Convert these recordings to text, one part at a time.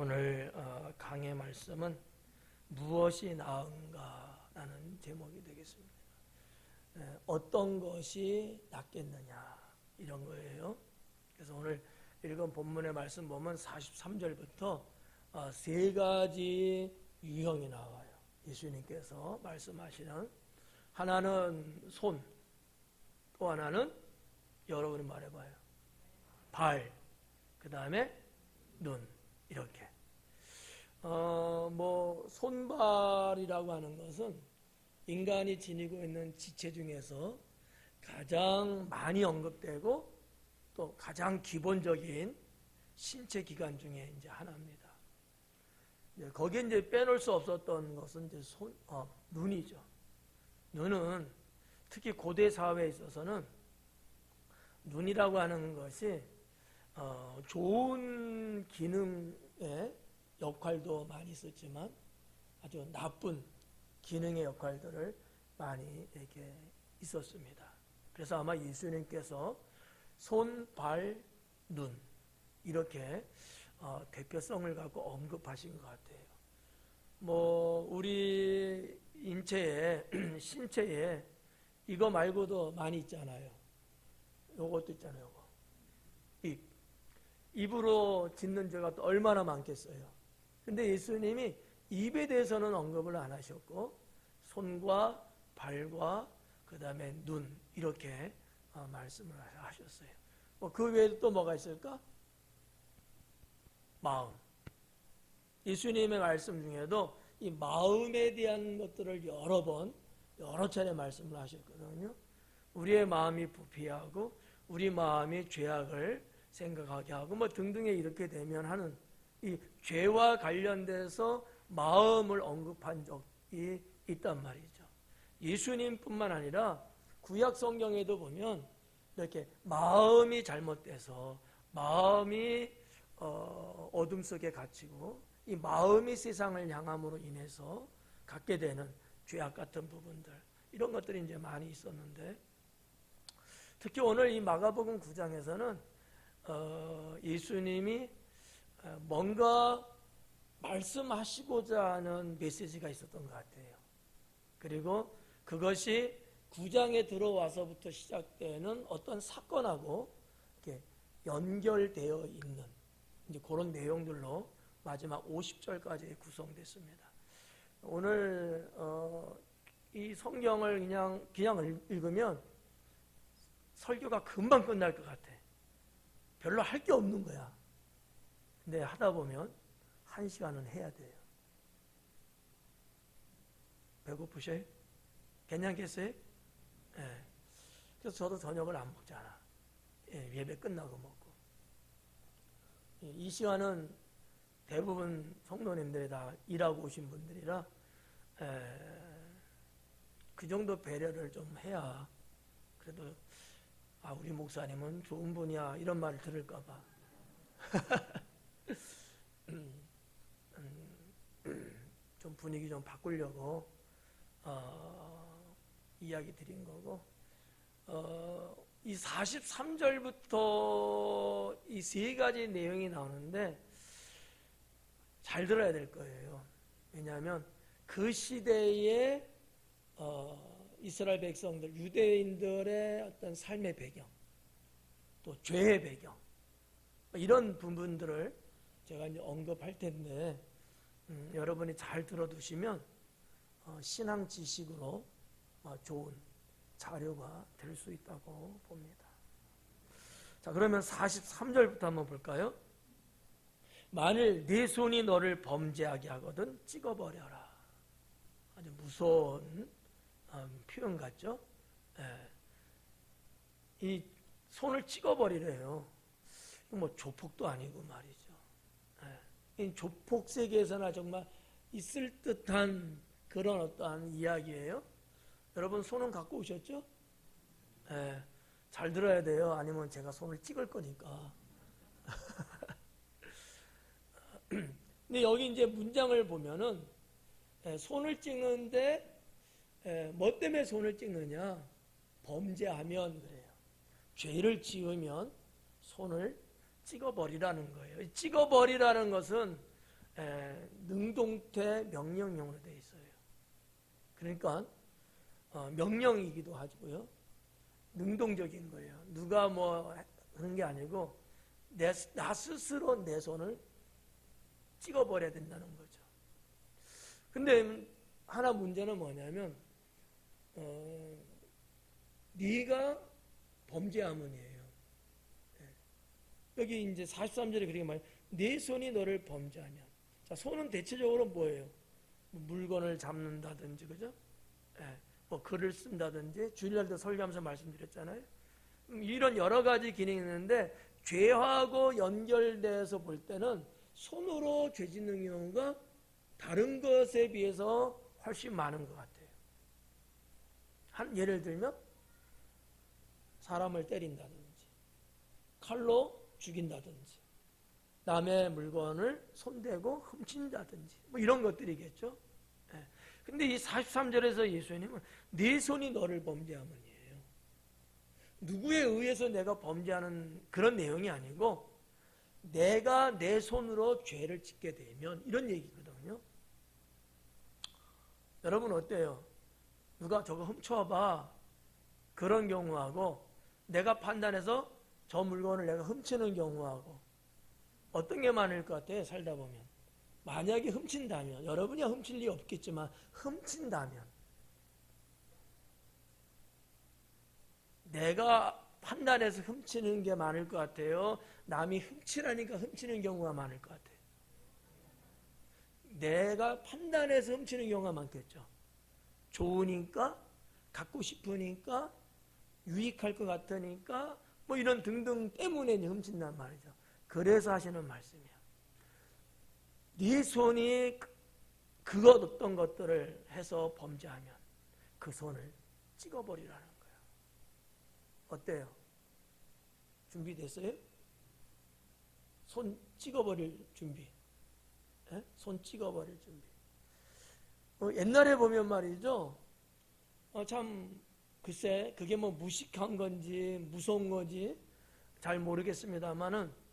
오늘 강의 말씀은 무엇이 나은가 라는 제목이 되겠습니다. 어떤 것이 낫겠느냐 이런 거예요. 그래서 오늘 읽은 본문의 말씀 보면 43절부터 세 가지 유형이 나와요. 예수님께서 말씀하시는, 하나는 손, 또 하나는 여러분이 말해봐요, 발, 그 다음에 눈, 이렇게. 손발이라고 하는 것은 인간이 지니고 있는 지체 중에서 가장 많이 언급되고 또 가장 기본적인 신체 기관 중에 이제 하나입니다. 거기에 이제 빼놓을 수 없었던 것은 이제 눈이죠. 눈은 특히 고대 사회에 있어서는 눈이라고 하는 것이 좋은 기능의 역할도 많이 있었지만 아주 나쁜 기능의 역할들을 많이 이렇게 있었습니다. 그래서 아마 예수님께서 손, 발, 눈 이렇게 대표성을 갖고 언급하신 것 같아요. 우리 신체에 이거 말고도 많이 있잖아요. 요것도 있잖아요. 요거. 입으로 짓는 죄가 또 얼마나 많겠어요. 근데 예수님이 입에 대해서는 언급을 안 하셨고 손과 발과 그 다음에 눈 이렇게 말씀을 하셨어요. 그 외에도 또 뭐가 있을까? 마음. 예수님의 말씀 중에도 이 마음에 대한 것들을 여러 차례 말씀을 하셨거든요. 우리의 마음이 부패하고 우리 마음이 죄악을 생각하게 하고 등등에 이렇게 되면 하는 이 죄와 관련돼서 마음을 언급한 적이 있단 말이죠. 예수님뿐만 아니라 구약 성경에도 보면 이렇게 마음이 잘못돼서 마음이 어둠 속에 갇히고 이 마음이 세상을 향함으로 인해서 갖게 되는 죄악 같은 부분들, 이런 것들이 이제 많이 있었는데, 특히 오늘 이 마가복음 9장에서는 예수님이 뭔가 말씀하시고자 하는 메시지가 있었던 것 같아요. 그리고 그것이 9장에 들어와서부터 시작되는 어떤 사건하고 이렇게 연결되어 있는 이제 그런 내용들로 마지막 50절까지 구성됐습니다. 오늘 이 성경을 그냥 읽으면 설교가 금방 끝날 것 같아. 별로 할 게 없는 거야. 근데 하다 보면 1시간은 해야 돼요. 배고프셔요? 괜찮겠어요? 예. 그래서 저도 저녁을 안 먹잖아. 예배 끝나고 먹고. 이 시간은 대부분 성도님들이 다 일하고 오신 분들이라 그 정도 배려를 좀 해야, 그래도 우리 목사님은 좋은 분이야 이런 말을 들을까 봐 좀 분위기 좀 바꾸려고 이야기 드린 거고, 이 43절부터 이 세 가지 내용이 나오는데 잘 들어야 될 거예요. 왜냐하면 그 시대에 이스라엘 백성들, 유대인들의 어떤 삶의 배경, 또 죄의 배경, 이런 부분들을 제가 이제 언급할 텐데, 여러분이 잘 들어두시면 신앙 지식으로 좋은 자료가 될 수 있다고 봅니다. 자, 그러면 43절부터 한번 볼까요? 만일 네 손이 너를 범죄하게 하거든 찍어버려라. 아주 무서운 표현 같죠? 이 손을 찍어버리래요. 조폭도 아니고 말이죠. 이 조폭 세계에서나 정말 있을 듯한 그런 어떠한 이야기예요. 여러분 손은 갖고 오셨죠? 잘 들어야 돼요. 아니면 제가 손을 찍을 거니까. 근데 여기 이제 문장을 보면은 손을 찍는데 뭐 때문에 손을 찍느냐? 범죄하면 그래요. 죄를 지으면 손을 찍어버리라는 거예요. 찍어버리라는 것은 능동태 명령형으로 되어 있어요. 그러니까 명령이기도 하고요. 능동적인 거예요. 누가 뭐 그런 게 아니고 나 스스로 내 손을 찍어버려야 된다는 거죠. 근데 하나 문제는 뭐냐면 네가 범죄하면이에요. 여기 이제 43절에 그렇게 말해요. 네 손이 너를 범죄하면. 자, 손은 대체적으로 뭐예요? 물건을 잡는다든지, 그죠? 뭐 글을 쓴다든지, 주일날도 설교하면서 말씀드렸잖아요. 이런 여러 가지 기능이 있는데 죄하고 연결돼서 볼 때는 손으로 죄 짓는 경우가 다른 것에 비해서 훨씬 많은 것 같아요. 예를 들면 사람을 때린다든지 칼로 죽인다든지 남의 물건을 손대고 훔친다든지 뭐 이런 것들이겠죠. 근데 이 43절에서 예수님은 네 손이 너를 범죄하면이에요. 누구에 의해서 내가 범죄하는 그런 내용이 아니고 내가 내 손으로 죄를 짓게 되면 이런 얘기거든요. 여러분 어때요? 누가 저거 훔쳐봐 그런 경우하고 내가 판단해서 저 물건을 내가 훔치는 경우하고 어떤 게 많을 것 같아요? 살다 보면 만약에 훔친다면 여러분이 훔칠 리 없겠지만 훔친다면 내가 판단해서 훔치는 게 많을 것 같아요? 남이 훔치라니까 훔치는 경우가 많을 것 같아요? 내가 판단해서 훔치는 경우가 많겠죠. 좋으니까 갖고 싶으니까 유익할 것 같으니까 뭐 이런 등등 때문에 훔친단 말이죠. 그래서 하시는 말씀이야. 네 손이 그것 어떤 것들을 해서 범죄하면 그 손을 찍어버리라는 거예요. 어때요? 준비됐어요? 손 찍어버릴 준비. 손 찍어버릴 준비. 옛날에 보면 말이죠. 참 글쎄 그게 뭐 무식한 건지 무서운 건지 잘 모르겠습니다만은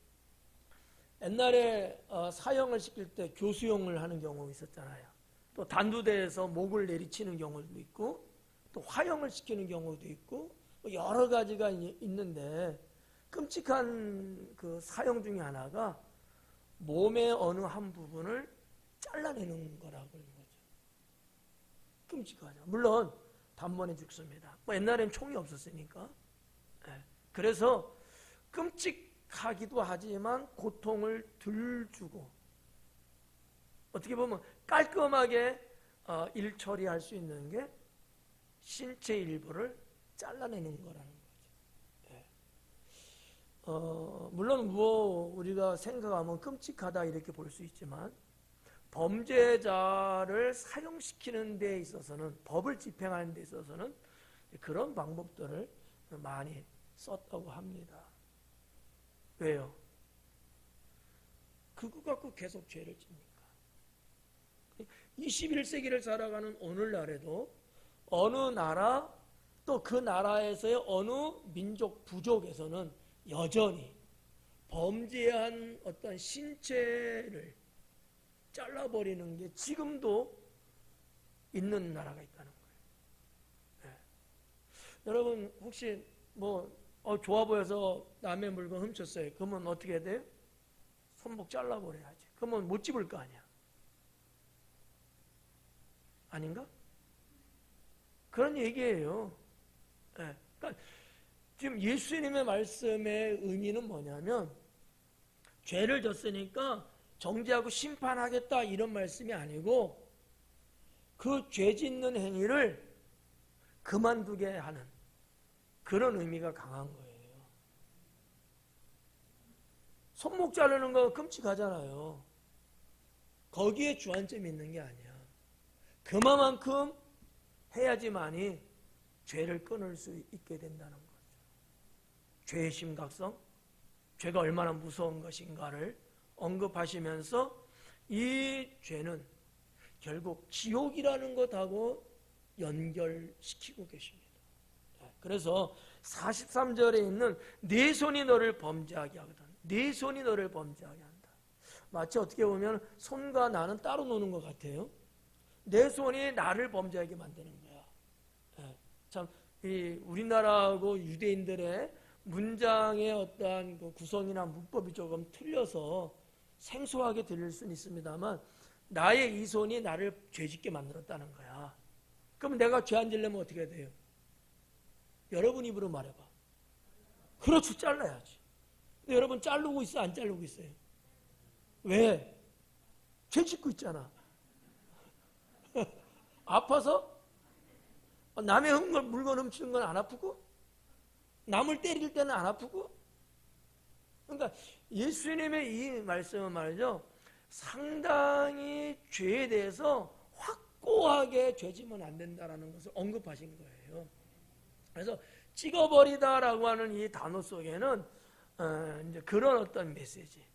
옛날에 사형을 시킬 때 교수형을 하는 경우가 있었잖아요. 또 단두대에서 목을 내리치는 경우도 있고 또 화형을 시키는 경우도 있고 여러 가지가 있는데 끔찍한 그 사형 중에 하나가 몸의 어느 한 부분을 잘라내는 거라고 하는 거죠. 끔찍하죠. 물론 단번에 죽습니다. 뭐 옛날엔 총이 없었으니까. 그래서 끔찍하기도 하지만 고통을 덜 주고 어떻게 보면 깔끔하게 일 처리할 수 있는 게 신체 일부를 잘라내는 거라는 거죠. 물론 뭐 우리가 생각하면 끔찍하다 이렇게 볼 수 있지만 범죄자를 사형시키는 데 있어서는 법을 집행하는 데 있어서는 그런 방법들을 많이 썼다고 합니다. 왜요? 그거 갖고 계속 죄를 짓니까. 21세기를 살아가는 오늘날에도 어느 나라 또 그 나라에서의 어느 민족 부족에서는 여전히 범죄한 어떤 신체를 잘라버리는 게 지금도 있는 나라가 있다는 거예요. 여러분 혹시 뭐 좋아 보여서 남의 물건 훔쳤어요. 그러면 어떻게 해야 돼요? 손목 잘라버려야지. 그러면 못 집을 거 아니야. 아닌가? 그런 얘기예요. 그러니까 지금 예수님의 말씀의 의미는 뭐냐면 죄를 졌으니까 정죄하고 심판하겠다 이런 말씀이 아니고 그 죄 짓는 행위를 그만두게 하는 그런 의미가 강한 거예요. 손목 자르는 거 끔찍하잖아요. 거기에 주안점이 있는 게 아니야. 그만큼 해야지만이 죄를 끊을 수 있게 된다는 거죠. 죄의 심각성, 죄가 얼마나 무서운 것인가를 언급하시면서 이 죄는 결국 지옥이라는 것하고 연결시키고 계십니다. 그래서 43절에 있는 네 손이 너를 범죄하게 하거든. 네 손이 너를 범죄하게 한다. 마치 어떻게 보면 손과 나는 따로 노는 것 같아요. 내 손이 나를 범죄하게 만드는 거야. 예, 참, 이 우리나라하고 유대인들의 문장의 어떠한 그 구성이나 문법이 조금 틀려서 생소하게 들릴 수는 있습니다만, 나의 이 손이 나를 죄짓게 만들었다는 거야. 그럼 내가 죄 안 지려면 어떻게 돼요? 여러분 입으로 말해봐. 그렇죠, 잘라야지. 근데 여러분 자르고 있어, 안 자르고 있어요? 왜? 죄 짓고 있잖아. 아파서? 남의 물건 훔치는 건 안 아프고? 남을 때릴 때는 안 아프고? 그러니까 예수님의 이 말씀은 말이죠, 상당히 죄에 대해서 확고하게 죄지면 안 된다는 것을 언급하신 거예요. 그래서 찍어버리다라고 하는 이 단어 속에는 이제 그런 어떤 메시지,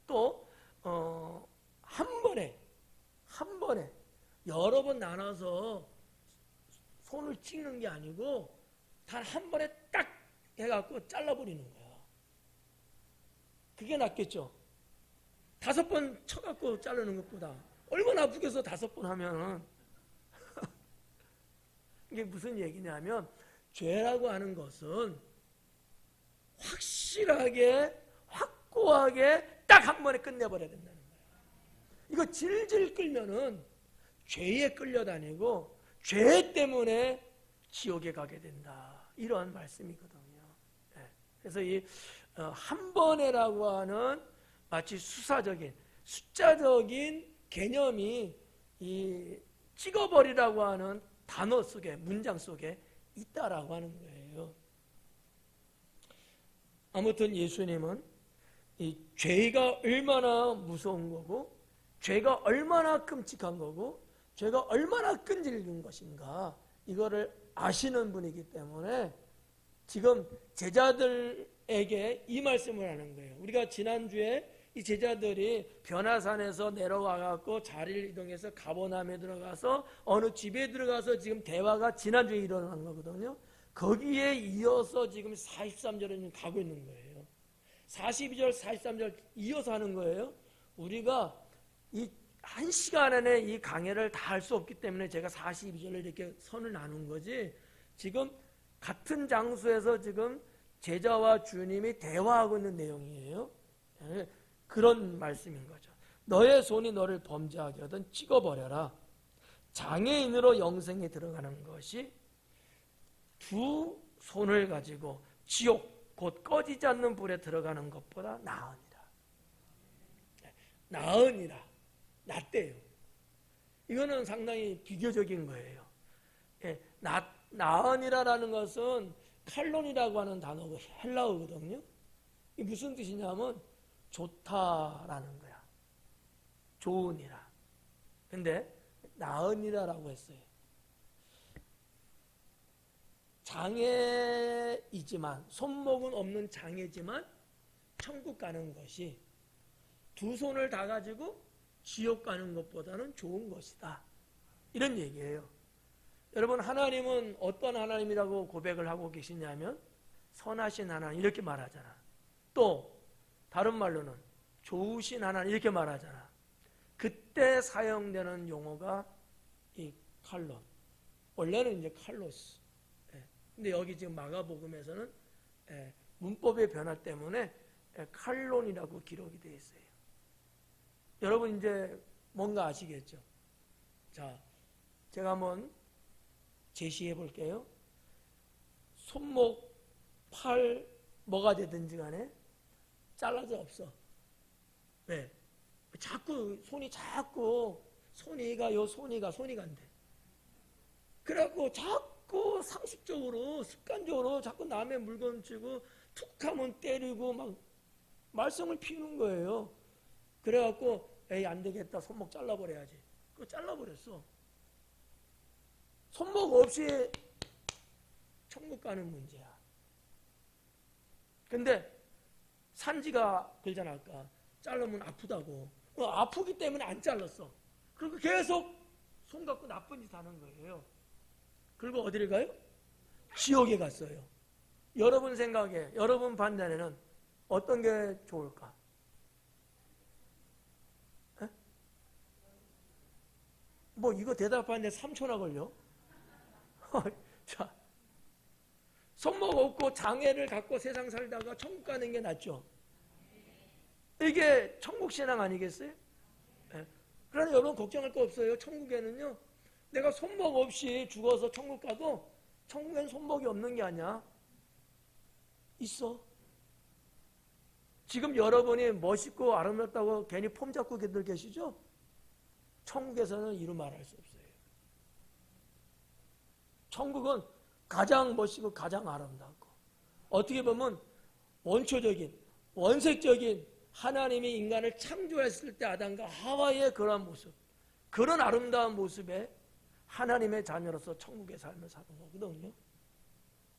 또 한 번에 여러 번 나눠서 손을 찍는 게 아니고 단 한 번에 딱 해갖고 잘라버리는 거야. 그게 낫겠죠. 5번 쳐갖고 자르는 것보다. 얼마나 아프겠어, 5번 하면은. 이게 무슨 얘기냐면, 죄라고 하는 것은 확실하게, 확고하게 딱 한 번에 끝내버려야 된다는 거야. 이거 질질 끌면은 죄에 끌려다니고 죄 때문에 지옥에 가게 된다. 이런 말씀이거든요. 그래서 이 한 번에라고 하는 마치 수사적인, 숫자적인 개념이 이 찍어버리라고 하는 단어 속에, 문장 속에 있다라고 하는 거예요. 아무튼 예수님은 이 죄가 얼마나 무서운 거고, 죄가 얼마나 끔찍한 거고, 죄가 얼마나 끈질긴 것인가, 이거를 아시는 분이기 때문에 지금 제자들에게 이 말씀을 하는 거예요. 우리가 지난주에 이 제자들이 변화산에서 내려와갖고 자리를 이동해서 가버나움에 들어가서 어느 집에 들어가서 지금 대화가 지난주에 일어난 거거든요. 거기에 이어서 지금 43절에 가고 있는 거예요. 42절, 43절 이어서 하는 거예요. 우리가 이 1시간 안에 이 강해를 다 할 수 없기 때문에 제가 42절을 이렇게 선을 나눈 거지, 지금 같은 장소에서 지금 제자와 주님이 대화하고 있는 내용이에요. 그런 말씀인 거죠. 너의 손이 너를 범죄하게 하든 찍어버려라. 장애인으로 영생에 들어가는 것이 두 손을 가지고 지옥, 곧 꺼지지 않는 불에 들어가는 것보다 나으니라. 나으니라. 낫대요. 이거는 상당히 비교적인 거예요. 나으니라라는 것은 칼론이라고 하는 단어고 헬라어거든요. 이게 무슨 뜻이냐면 좋다라는 거야. 좋으니라. 근데 나으니라라고 했어요. 장애이지만, 손목은 없는 장애지만 천국 가는 것이 두 손을 다 가지고 지옥 가는 것보다는 좋은 것이다. 이런 얘기예요. 여러분, 하나님은 어떤 하나님이라고 고백을 하고 계시냐면 선하신 하나님 이렇게 말하잖아. 또 다른 말로는 좋으신 하나님 이렇게 말하잖아. 그때 사용되는 용어가 이 칼론. 원래는 이제 칼로스. 근데 여기 지금 마가복음에서는 문법의 변화 때문에 칼론이라고 기록이 되어 있어요. 여러분 이제 뭔가 아시겠죠? 자, 제가 한번 제시해 볼게요. 손목, 팔, 뭐가 되든지 간에 잘라져 없어. 왜? 자꾸 손이가 안 돼. 그래갖고 자꾸 상습적으로, 습관적으로 자꾸 남의 물건 치고 툭 하면 때리고 막 말썽을 피우는 거예요. 그래갖고 에이 안 되겠다, 손목 잘라버려야지. 그거 잘라버렸어. 손목 없이 천국 가는 문제야. 근데 산지가 그러잖아. 아까 자르면 아프다고. 아프기 때문에 안 잘랐어. 그리고 계속 손 갖고 나쁜 짓 하는 거예요. 그리고 어디를 가요? 지옥에 갔어요. 여러분 생각에, 여러분 판단에는 어떤 게 좋을까? 뭐 이거 대답하는데 3초나 걸려? 자, 손목 없고 장애를 갖고 세상 살다가 천국 가는 게 낫죠. 이게 천국 신앙 아니겠어요? 네. 그러나 여러분 걱정할 거 없어요. 천국에는요, 내가 손목 없이 죽어서 천국 가도 천국엔 손목이 없는 게 아니야. 있어. 지금 여러분이 멋있고 아름답다고 괜히 폼 잡고 계시죠? 천국에서는 이루 말할 수 없어요. 천국은 가장 멋있고 가장 아름답고, 어떻게 보면 원초적인 원색적인 하나님이 인간을 창조했을 때 아담과 하와의 그러한 모습, 그런 아름다운 모습에 하나님의 자녀로서 천국의 삶을 사는 거거든요.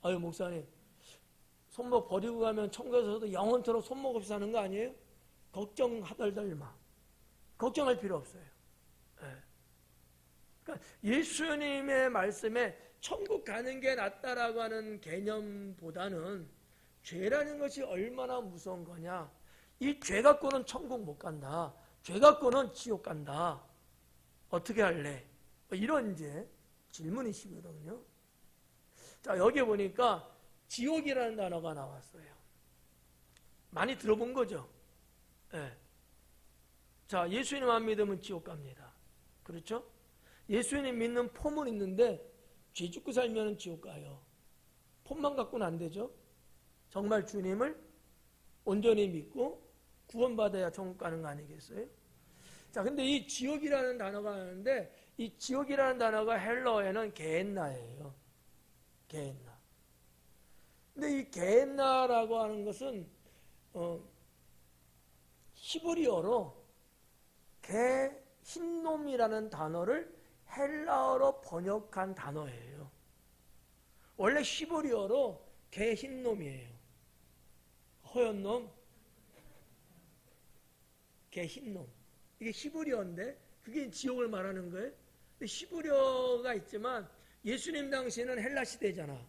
아유, 목사님, 손목 버리고 가면 천국에서도 영원토록 손목 없이 사는 거 아니에요? 걱정하덜덜 마. 걱정할 필요 없어요. 네. 그러니까 예수님의 말씀에 천국 가는 게 낫다라고 하는 개념보다는 죄라는 것이 얼마나 무서운 거냐. 이 죄 갖고는 천국 못 간다. 죄 갖고는 지옥 간다. 어떻게 할래? 이런 이제 질문이시거든요. 자, 여기 보니까 지옥이라는 단어가 나왔어요. 많이 들어본 거죠? 네. 자, 예수님 안 믿으면 지옥 갑니다. 그렇죠? 예수님 믿는 폼은 있는데 죄 짓고 살면 지옥 가요. 폼만 갖고는 안 되죠? 정말 주님을 온전히 믿고 구원받아야 천국 가는 거 아니겠어요? 자, 근데 이 지옥이라는 단어가 나오는데 이 지옥이라는 단어가 헬러어에는 게헨나예요. 게헨나. 근데 이 게헨나라고 하는 것은 히브리어로 흰놈이라는 단어를 헬라어로 번역한 단어예요. 원래 히브리어로 흰놈이에요. 허연 놈, 흰놈. 이게 히브리어인데 그게 지옥을 말하는 거예요. 히브리어가 있지만 예수님 당시에는 헬라 시대잖아.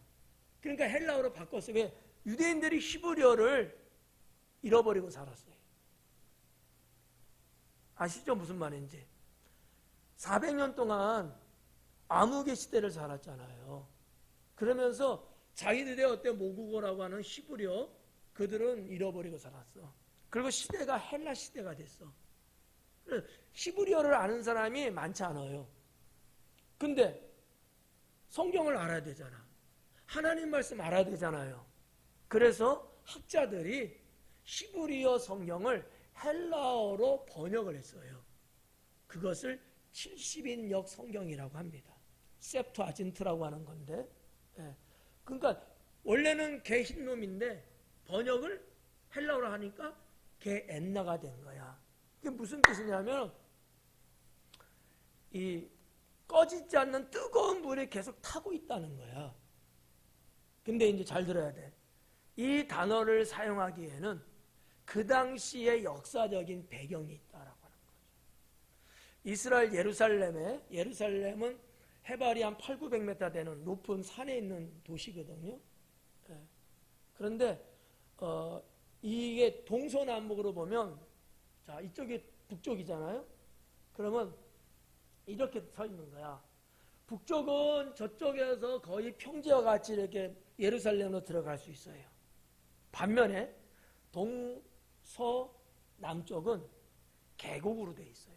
그러니까 헬라어로 바꿨어요. 왜? 유대인들이 히브리어를 잃어버리고 살았어요. 아시죠? 무슨 말인지. 400년 동안 암흑의 시대를 살았잖아요. 그러면서 자기들의 어떤 모국어라고 하는 히브리어 그들은 잃어버리고 살았어. 그리고 시대가 헬라 시대가 됐어. 히브리어를 아는 사람이 많지 않아요. 근데 성경을 알아야 되잖아. 하나님 말씀 알아야 되잖아요. 그래서 학자들이 히브리어 성경을 헬라어로 번역을 했어요. 그것을 70인역 성경이라고 합니다. 셉투아진트라고 하는 건데, 그러니까 원래는 흰놈인데 번역을 헬라어로 하니까 게엔나가 된 거야. 이게 무슨 뜻이냐면 이 꺼지지 않는 뜨거운 물이 계속 타고 있다는 거야. 근데 이제 잘 들어야 돼. 이 단어를 사용하기에는 그 당시의 역사적인 배경이 있다라고 하는 거죠. 이스라엘 예루살렘은 해발이 한 800-900m 되는 높은 산에 있는 도시거든요. 그런데 이게 동서남북으로 보면, 자, 이쪽이 북쪽이잖아요. 그러면 이렇게 서 있는 거야. 북쪽은 저쪽에서 거의 평지와 같이 이렇게 예루살렘으로 들어갈 수 있어요. 반면에 동서남쪽은 계곡으로 돼 있어요.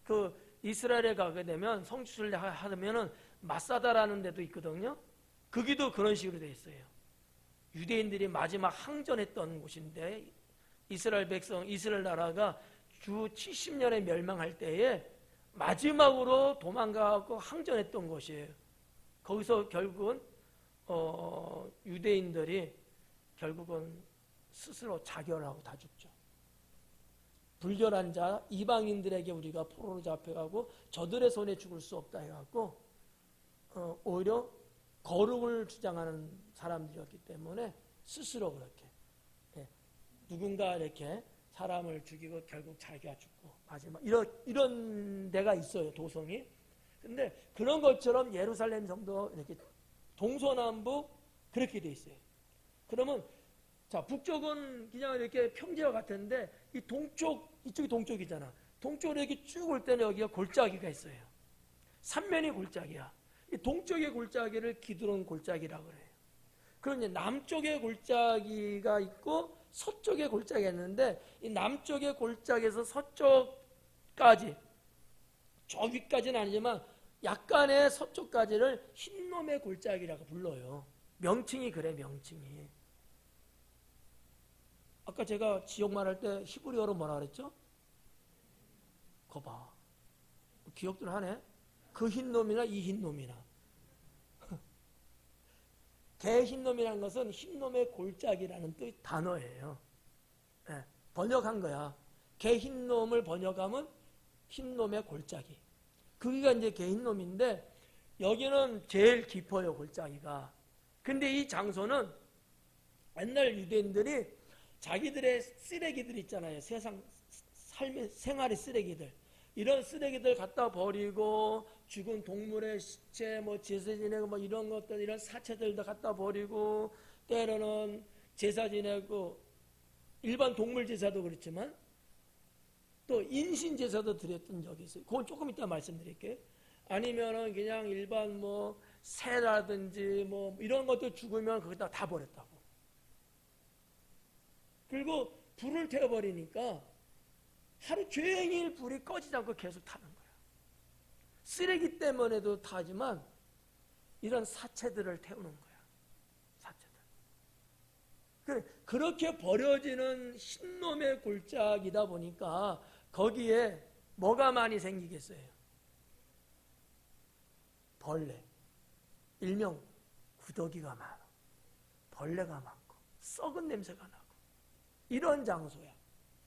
그 이스라엘에 가게 되면 성지순례 하면은 마사다라는 데도 있거든요. 거기도 그런 식으로 돼 있어요. 유대인들이 마지막 항전했던 곳인데 이스라엘 나라가 주 70년에 멸망할 때에 마지막으로 도망가고 항전했던 곳이에요. 거기서 결국은 유대인들이 결국은 스스로 자결하고 다 죽죠. 불결한 자 이방인들에게 우리가 포로로 잡혀가고 저들의 손에 죽을 수 없다 해갖고 오히려 거룩을 주장하는 사람들이었기 때문에 스스로 그렇게 누군가 이렇게 사람을 죽이고 결국 자기가 죽고 마지막 이런 데가 있어요. 도성이. 근데 그런 것처럼 예루살렘 정도 이렇게 동서남북 그렇게 돼 있어요. 그러면 자, 북쪽은 그냥 이렇게 평지와 같은데 이 동쪽, 이쪽이 동쪽이잖아. 동쪽으로 이렇게 쭉 올 때는 여기가 골짜기가 있어요. 삼면이 골짜기야. 이 동쪽의 골짜기를 기드론 골짜기라고 그래요. 그럼 이제 남쪽의 골짜기가 있고 서쪽의 골짜기가 있는데, 이 남쪽의 골짜기에서 서쪽까지, 저 위까지는 아니지만 약간의 서쪽까지를 흰놈의 골짜기라고 불러요. 명칭이 그래, 명칭이. 아까 제가 지역 말할 때 히브리어로 뭐라 그랬죠? 거봐. 기억들 하네? 그 흰놈이나 이 흰놈이나. 개 흰놈이라는 것은 흰놈의 골짜기라는 뜻 단어예요. 네, 번역한 거야. 개 흰놈을 번역하면 흰놈의 골짜기. 그게 이제 개 흰놈인데, 여기는 제일 깊어요, 골짜기가. 근데 이 장소는 옛날 유대인들이 자기들의 쓰레기들 있잖아요. 세상 삶의 생활의 쓰레기들, 이런 쓰레기들 갖다 버리고, 죽은 동물의 시체, 뭐 제사 지내고 뭐 이런 것들, 이런 사체들도 갖다 버리고, 때로는 제사 지내고, 일반 동물 제사도 그렇지만 또 인신 제사도 드렸던 적이 있어요. 그건 조금 이따 말씀드릴게요. 아니면은 그냥 일반 뭐 새라든지 뭐 이런 것도 죽으면 거기다 다 버렸다고. 그리고 불을 태워버리니까 하루 종일 불이 꺼지지 않고 계속 타는 거야. 쓰레기 때문에도 타지만 이런 사체들을 태우는 거야. 사체들. 그렇게 버려지는 흰놈의 골짜기다 보니까 거기에 뭐가 많이 생기겠어요? 벌레. 일명 구더기가 많아. 벌레가 많고 썩은 냄새가 나고 이런 장소야.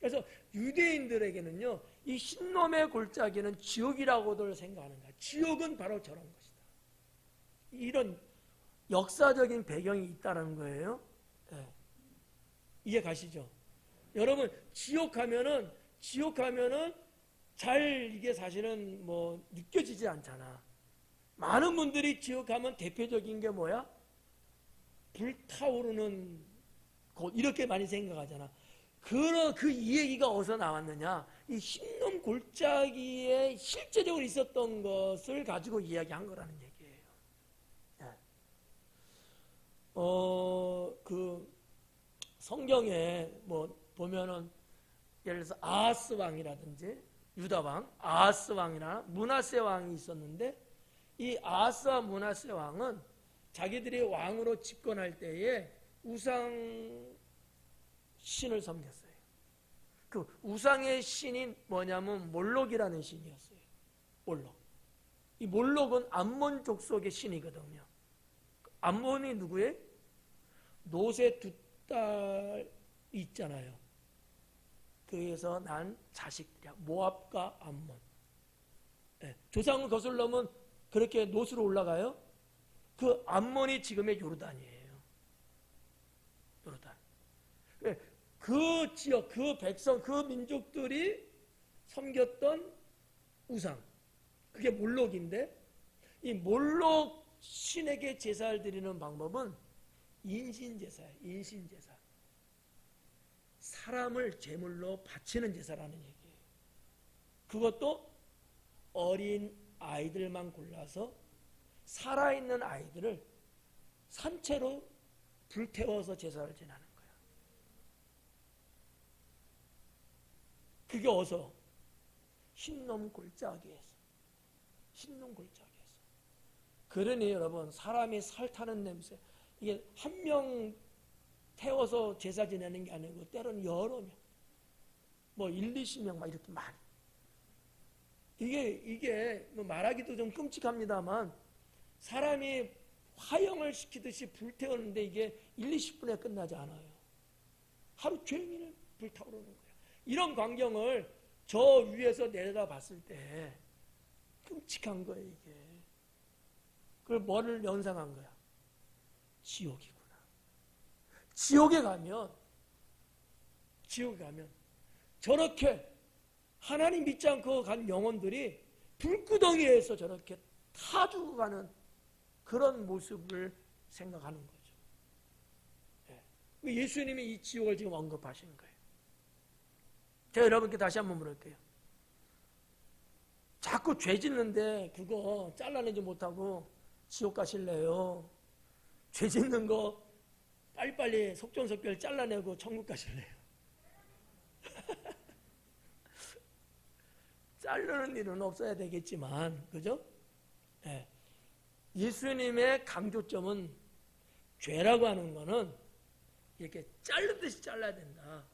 그래서 유대인들에게는요, 이 흰놈의 골짜기는 지옥이라고들 생각하는 거야. 지옥은 바로 저런 것이다. 이런 역사적인 배경이 있다는 거예요. 네. 이해 가시죠? 여러분, 지옥하면은 잘 이게 사실은 뭐 느껴지지 않잖아. 많은 분들이 지옥하면 대표적인 게 뭐야? 불타오르는 곳, 이렇게 많이 생각하잖아. 그 이 얘기가 어디서 나왔느냐? 이 흰놈 골짜기에 실제적으로 있었던 것을 가지고 이야기한 거라는 얘기예요. 네. 그 성경에 뭐 보면은 예를 들어서 아하스 왕이라든지 유다 왕, 아하스 왕이나 므낫세 왕이 있었는데, 이 아하스와 므낫세 왕은 자기들이 왕으로 집권할 때에 우상 신을 섬겼어요. 그 우상의 신이 뭐냐면 몰록이라는 신이었어요. 몰록. 이 몰록은 암몬 족속의 신이거든요. 암몬이 누구예요? 노새 두 딸이 있잖아요. 그에서 난 자식들이야. 모압과 암몬. 네. 조상을 거슬러면 그렇게 노스로 올라가요. 그 암몬이 지금의 요르단이에요. 요르단. 그 지역, 그 백성, 그 민족들이 섬겼던 우상, 그게 몰록인데, 이 몰록 신에게 제사를 드리는 방법은 인신제사예요. 인신제사. 사람을 제물로 바치는 제사라는 얘기예요. 그것도 어린 아이들만 골라서 살아있는 아이들을 산채로 불태워서 제사를 지내는 거예요. 그게 어서 흰놈 골짜기에서. 흰놈 골짜기에서. 그러니 여러분, 사람이 살 타는 냄새, 이게 한 명 태워서 제사 지내는 게 아니고 때로는 여러 명, 뭐 1, 20명 막 이렇게 많이. 이게 뭐 말하기도 좀 끔찍합니다만, 사람이 화형을 시키듯이 불태우는데 이게 1, 20분에 끝나지 않아요. 하루 종일 불타오르는 거예요. 이런 광경을 저 위에서 내려다 봤을 때 끔찍한 거예요, 이게. 그걸 뭐를 연상한 거야? 지옥이구나. 지옥에 가면 저렇게 하나님 믿지 않고 간 영혼들이 불구덩이에서 저렇게 타 죽어가는 그런 모습을 생각하는 거죠. 예수님이 이 지옥을 지금 언급하시는 거예요. 제가 여러분께 다시 한번 물을게요. 자꾸 죄 짓는데 그거 잘라내지 못하고 지옥 가실래요? 죄 짓는 거 빨리빨리 속전속결 잘라내고 천국 가실래요? 자르는 일은 없어야 되겠지만, 그죠? 예. 예수님의 강조점은 죄라고 하는 거는 이렇게 자르듯이 잘라야 된다.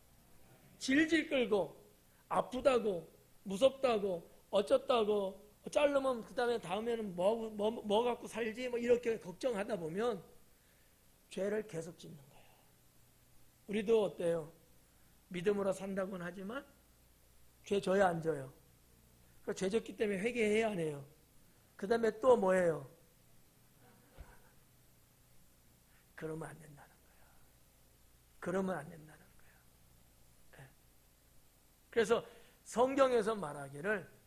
질질 끌고 아프다고 무섭다고 어쩌다고 자르면 그 다음에는 뭐 갖고 살지 뭐 이렇게 걱정하다 보면 죄를 계속 짓는 거예요. 우리도 어때요? 믿음으로 산다고는 하지만 죄 져야 안 져요? 죄 졌기 때문에 회개해야 안 해요? 그 다음에 또 뭐예요? 그러면 안 된다는 거예요. 그러면 안 된다는 거예요. 네. 그래서 성경에서 말하기를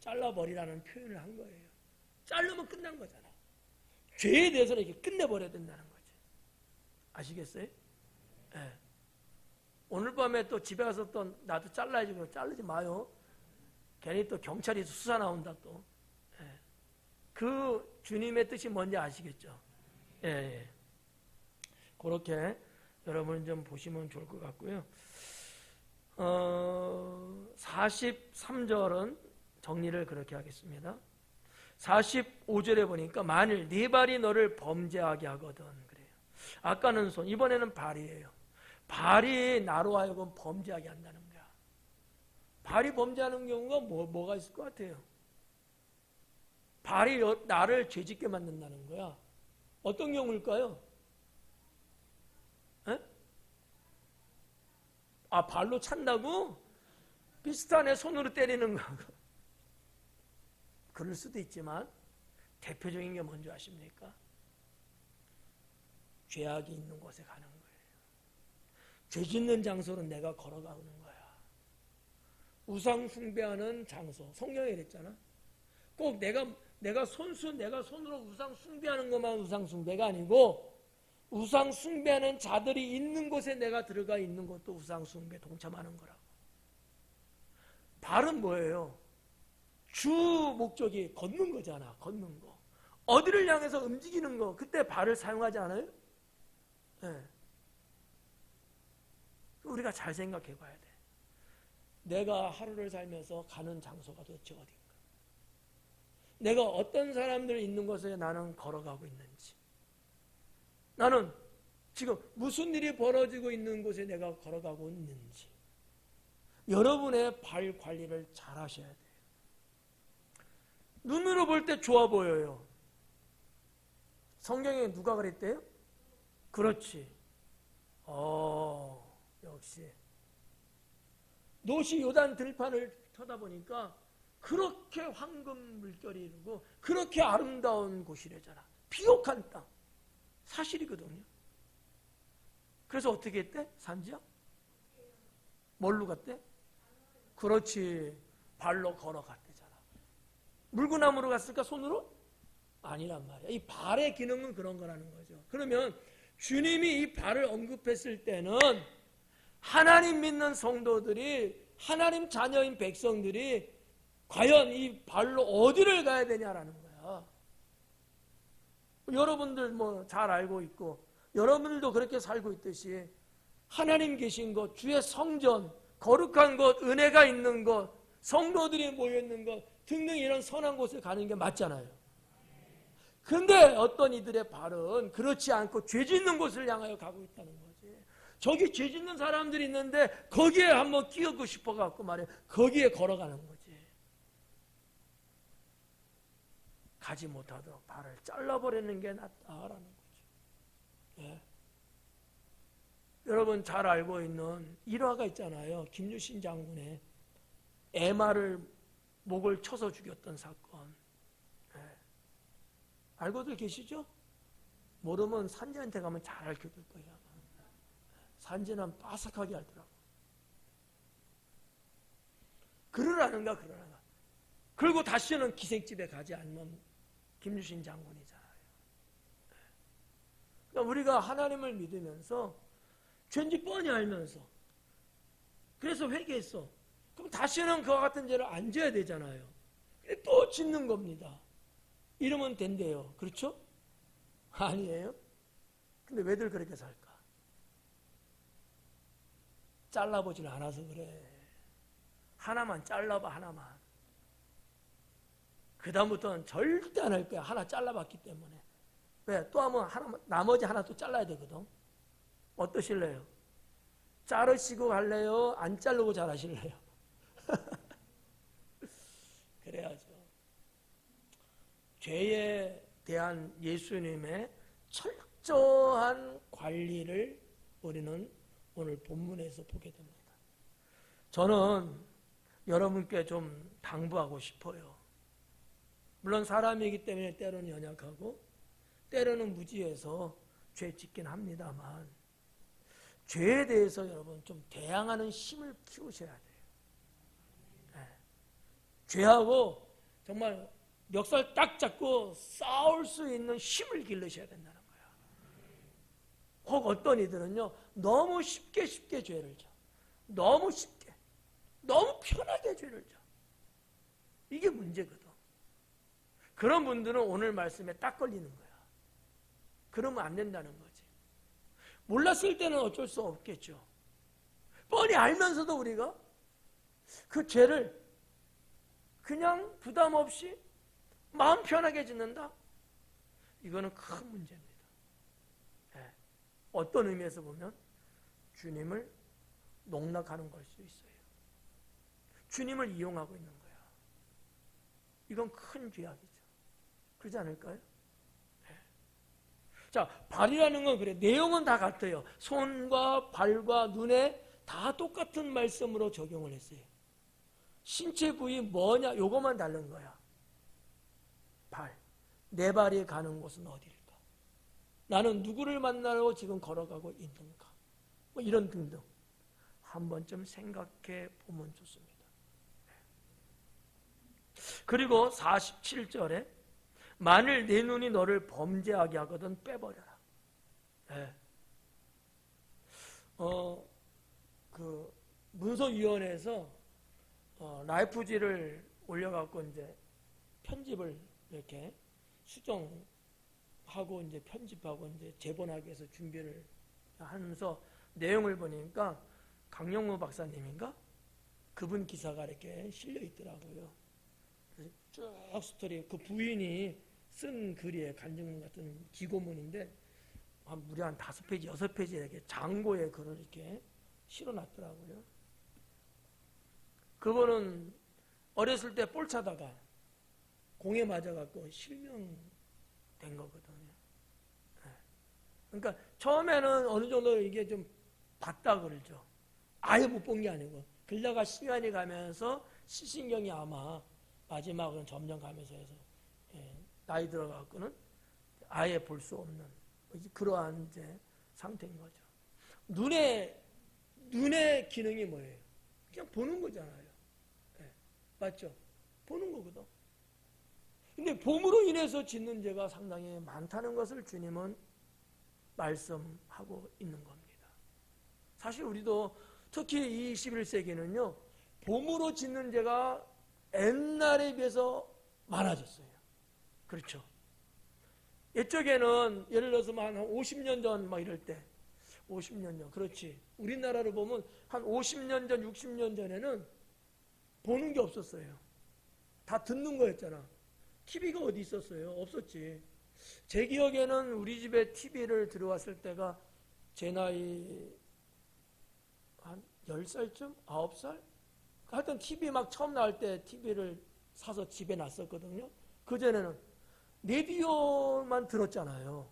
잘라버리라는 표현을 한 거예요. 자르면 끝난 거잖아. 죄에 대해서는 이렇게 끝내버려야 된다는 거지. 아시겠어요? 네. 오늘 밤에 또 집에 가서 또 나도 잘라야지. 자르지 마요. 괜히 또 경찰이 수사 나온다 또. 예. 그 주님의 뜻이 뭔지 아시겠죠? 예, 예. 그렇게 여러분 좀 보시면 좋을 것 같고요. 43절은 정리를 그렇게 하겠습니다. 45절에 보니까 만일 네 발이 너를 범죄하게 하거든 그래요. 아까는 손, 이번에는 발이에요. 발이 나로 하여금 범죄하게 한다는 거야. 발이 범죄하는 경우가 뭐가 있을 것 같아요? 발이 나를 죄짓게 만든다는 거야. 어떤 경우일까요? 에? 아, 발로 찬다고? 비슷하네. 손으로 때리는 거. 그럴 수도 있지만 대표적인 게 뭔지 아십니까? 죄악이 있는 곳에 가는 거예요. 죄 짓는 장소로 내가 걸어가는 거야. 우상 숭배하는 장소. 성경에 그랬잖아. 꼭 내가 손으로 우상 숭배하는 것만 우상 숭배가 아니고 우상 숭배하는 자들이 있는 곳에 내가 들어가 있는 것도 우상 숭배 동참하는 거라고. 발은 뭐예요? 주 목적이 걷는 거잖아. 걷는 거. 어디를 향해서 움직이는 거. 그때 발을 사용하지 않아요? 네. 우리가 잘 생각해 봐야 돼. 내가 하루를 살면서 가는 장소가 도대체 어딘가? 내가 어떤 사람들 있는 곳에 나는 걸어가고 있는지, 나는 지금 무슨 일이 벌어지고 있는 곳에 내가 걸어가고 있는지, 여러분의 발 관리를 잘 하셔야 돼요. 눈으로 볼 때 좋아 보여요. 성경에 누가 그랬대요? 그렇지. 역시. 노시 요단 들판을 쳐다보니까 그렇게 황금 물결이 이루고 그렇게 아름다운 곳이래잖아. 비옥한 땅. 사실이거든요. 그래서 어떻게 했대? 산지야? 뭘로 갔대? 그렇지. 발로 걸어갔대잖아. 물구나무로 갔을까? 손으로? 아니란 말이야. 이 발의 기능은 그런 거라는 거죠. 그러면 주님이 이 발을 언급했을 때는 하나님 믿는 성도들이, 하나님 자녀인 백성들이 과연 이 발로 어디를 가야 되냐라는 거야. 여러분들 뭐 잘 알고 있고 여러분들도 그렇게 살고 있듯이 하나님 계신 곳, 주의 성전, 거룩한 곳, 은혜가 있는 곳, 성도들이 모여있는 곳 등등 이런 선한 곳에 가는 게 맞잖아요. 근데 어떤 이들의 발은 그렇지 않고 죄 짓는 곳을 향하여 가고 있다는 거지. 저기 죄 짓는 사람들이 있는데 거기에 한번 끼어고 싶어갖고 말이야. 거기에 걸어가는 거지. 가지 못하도록 발을 잘라버리는 게 낫다라는 거지. 예. 여러분 잘 알고 있는 일화가 있잖아요. 김유신 장군의 애마를 목을 쳐서 죽였던 사건. 예. 알고들 계시죠? 모르면 산지한테 가면 잘 알려줄 거예요. 산지는 바삭하게 알더라고. 그러라는가. 그리고 다시는 기생집에 가지 않는 김유신 장군이잖아요. 그러니까 우리가 하나님을 믿으면서 죄인지 뻔히 알면서 그래서 회개했어. 그럼 다시는 그와 같은 죄를 안 져야 되잖아요. 또 짓는 겁니다. 이러면 된대요. 그렇죠? 아니에요? 근데 왜들 그렇게 살까? 잘라보질 않아서 그래. 하나만 잘라봐, 하나만. 그 다음부터는 절대 안 할 거야. 하나 잘라봤기 때문에. 왜? 또 하면 하나, 나머지 하나 또 잘라야 되거든. 어떠실래요? 자르시고 갈래요? 안 자르고 잘하실래요? 그래야죠. 죄에 대한 예수님의 철저한 관리를 우리는 오늘 본문에서 보게 됩니다. 저는 여러분께 좀 당부하고 싶어요. 물론 사람이기 때문에 때로는 연약하고 때로는 무지해서 죄 짓긴 합니다만 죄에 대해서 여러분 좀 대항하는 힘을 키우셔야 돼요. 네. 죄하고 정말 멱살 딱 잡고 싸울 수 있는 힘을 기르셔야 된다는 거예요. 혹 어떤 이들은요, 너무 쉽게 죄를 져. 너무 쉽게, 너무 편하게 죄를 져. 이게 문제거든. 그런 분들은 오늘 말씀에 딱 걸리는 거야. 그러면 안 된다는 거지. 몰랐을 때는 어쩔 수 없겠죠. 뻔히 알면서도 우리가 그 죄를 그냥 부담 없이 마음 편하게 짓는다? 이거는 큰 문제입니다. 네. 어떤 의미에서 보면 주님을 농락하는 걸 수 있어요. 주님을 이용하고 있는 거야. 이건 큰 죄악이죠. 그렇지 않을까요? 네. 자, 발이라는 건 그래. 내용은 다 같아요. 손과 발과 눈에 다 똑같은 말씀으로 적용을 했어요. 신체 부위 뭐냐? 요것만 다른 거야. 발. 내 발이 가는 곳은 어디일까? 나는 누구를 만나러 지금 걸어가고 있는가? 뭐 이런 등등. 한 번쯤 생각해 보면 좋습니다. 그리고 47절에 만일 내 눈이 너를 범죄하게 하거든 빼버려라. 네. 그 문서위원회에서 라이프지를 올려갖고 이제 편집을 이렇게 수정하고 이제 편집하고 이제 제본하기 위해서 준비를 하면서 내용을 보니까 강영무 박사님인가? 그분 기사가 이렇게 실려 있더라고요. 쭉 스토리, 그 부인이 쓴 글이에요. 간증문 같은 기고문인데 무려 한 5페이지, 6페이지 이렇게 장고에 글을 이렇게 실어놨더라고요. 그분은 어렸을 때 볼 차다가 공에 맞아갖고 실명된 거거든요. 그러니까 처음에는 어느 정도 이게 좀 봤다 그러죠. 아예 못 본 게 아니고 글다가 시간이 가면서 시신경이 아마 마지막은 점점 가면서 해서 나이 들어갖고는 아예 볼 수 없는 그러한 이제 상태인 거죠. 눈의 기능이 뭐예요? 그냥 보는 거잖아요. 네, 맞죠? 보는 거거든. 근데 봄으로 인해서 짓는 죄가 상당히 많다는 것을 주님은 말씀하고 있는 겁니다. 사실 우리도 특히 이 21세기는요, 봄으로 짓는 죄가 옛날에 비해서 많아졌어요. 그렇죠. 옛적에는 예를 들어서 한 50년 전 막 이럴 때 50년 전 그렇지. 우리나라로 보면 한 50년 전 60년 전에는 보는 게 없었어요. 다 듣는 거였잖아. TV가 어디 있었어요? 없었지. 제 기억에는 우리 집에 TV를 들어왔을 때가 제 나이 한 10살쯤? 9살? 하여튼 TV 막 처음 나올 때 TV를 사서 집에 놨었거든요. 그전에는 라디오만 들었잖아요.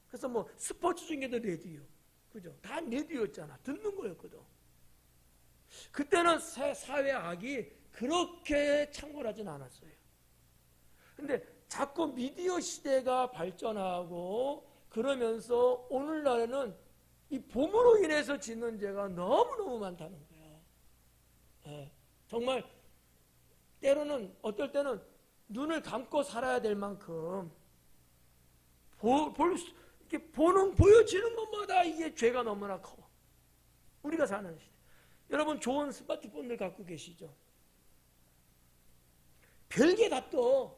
그래서 뭐 스포츠 중에도 라디오. 그죠? 다 라디오였잖아. 듣는 거였거든. 그때는 사회 악이 그렇게 창궐하진 않았어요. 근데 자꾸 미디어 시대가 발전하고 그러면서 오늘날에는 이 봄으로 인해서 짓는 죄가 너무너무 많다는 거야. 네. 정말 때로는 어떨 때는 눈을 감고 살아야 될 만큼 이렇게 보여지는 것마다 이게 죄가 너무나 커. 우리가 사는 시대. 여러분 좋은 스마트폰들 갖고 계시죠? 별게 다 떠.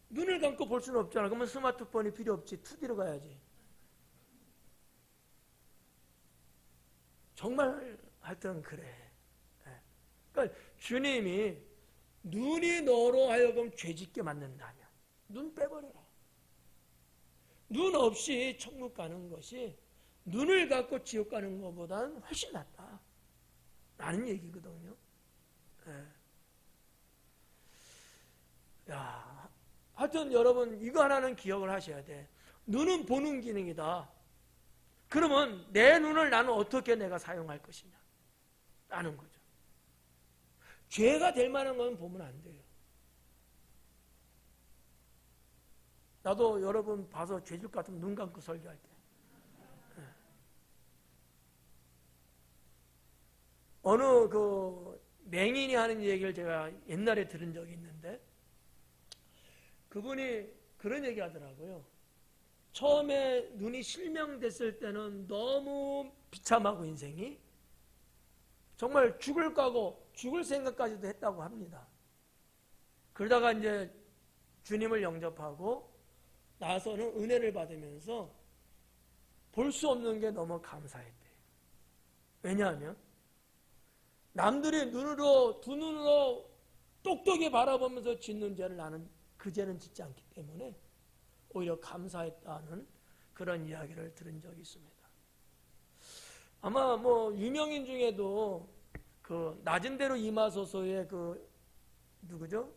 눈을 감고 볼 수는 없잖아. 그러면 스마트폰이 필요 없지. 2D로 가야지. 정말 하여튼 그래. 그러니까 주님이 눈이 너로 하여금 죄짓게 만든다면 눈 빼버려라. 눈 없이 천국 가는 것이 눈을 갖고 지옥 가는 것보다는 훨씬 낫다 라는 얘기거든요. 야, 하여튼 여러분 이거 하나는 기억을 하셔야 돼. 눈은 보는 기능이다. 그러면 내 눈을 나는 어떻게 내가 사용할 것이냐 라는 거죠. 죄가 될 만한 건 보면 안 돼요. 나도 여러분 봐서 죄질 것 같으면 눈 감고 설교할 때. 어느 그 맹인이 하는 얘기를 제가 옛날에 들은 적이 있는데 그분이 그런 얘기 하더라고요. 처음에 눈이 실명됐을 때는 너무 비참하고 인생이 정말 죽을 까고 죽을 생각까지도 했다고 합니다. 그러다가 이제 주님을 영접하고 나서는 은혜를 받으면서 볼 수 없는 게 너무 감사했대요. 왜냐하면 남들이 눈으로 두 눈으로 똑똑히 바라보면서 짓는 죄를 나는 그 죄는 짓지 않기 때문에 오히려 감사했다는 그런 이야기를 들은 적이 있습니다. 아마 뭐 유명인 중에도 그 낮은 대로 임하소서의 그 누구죠?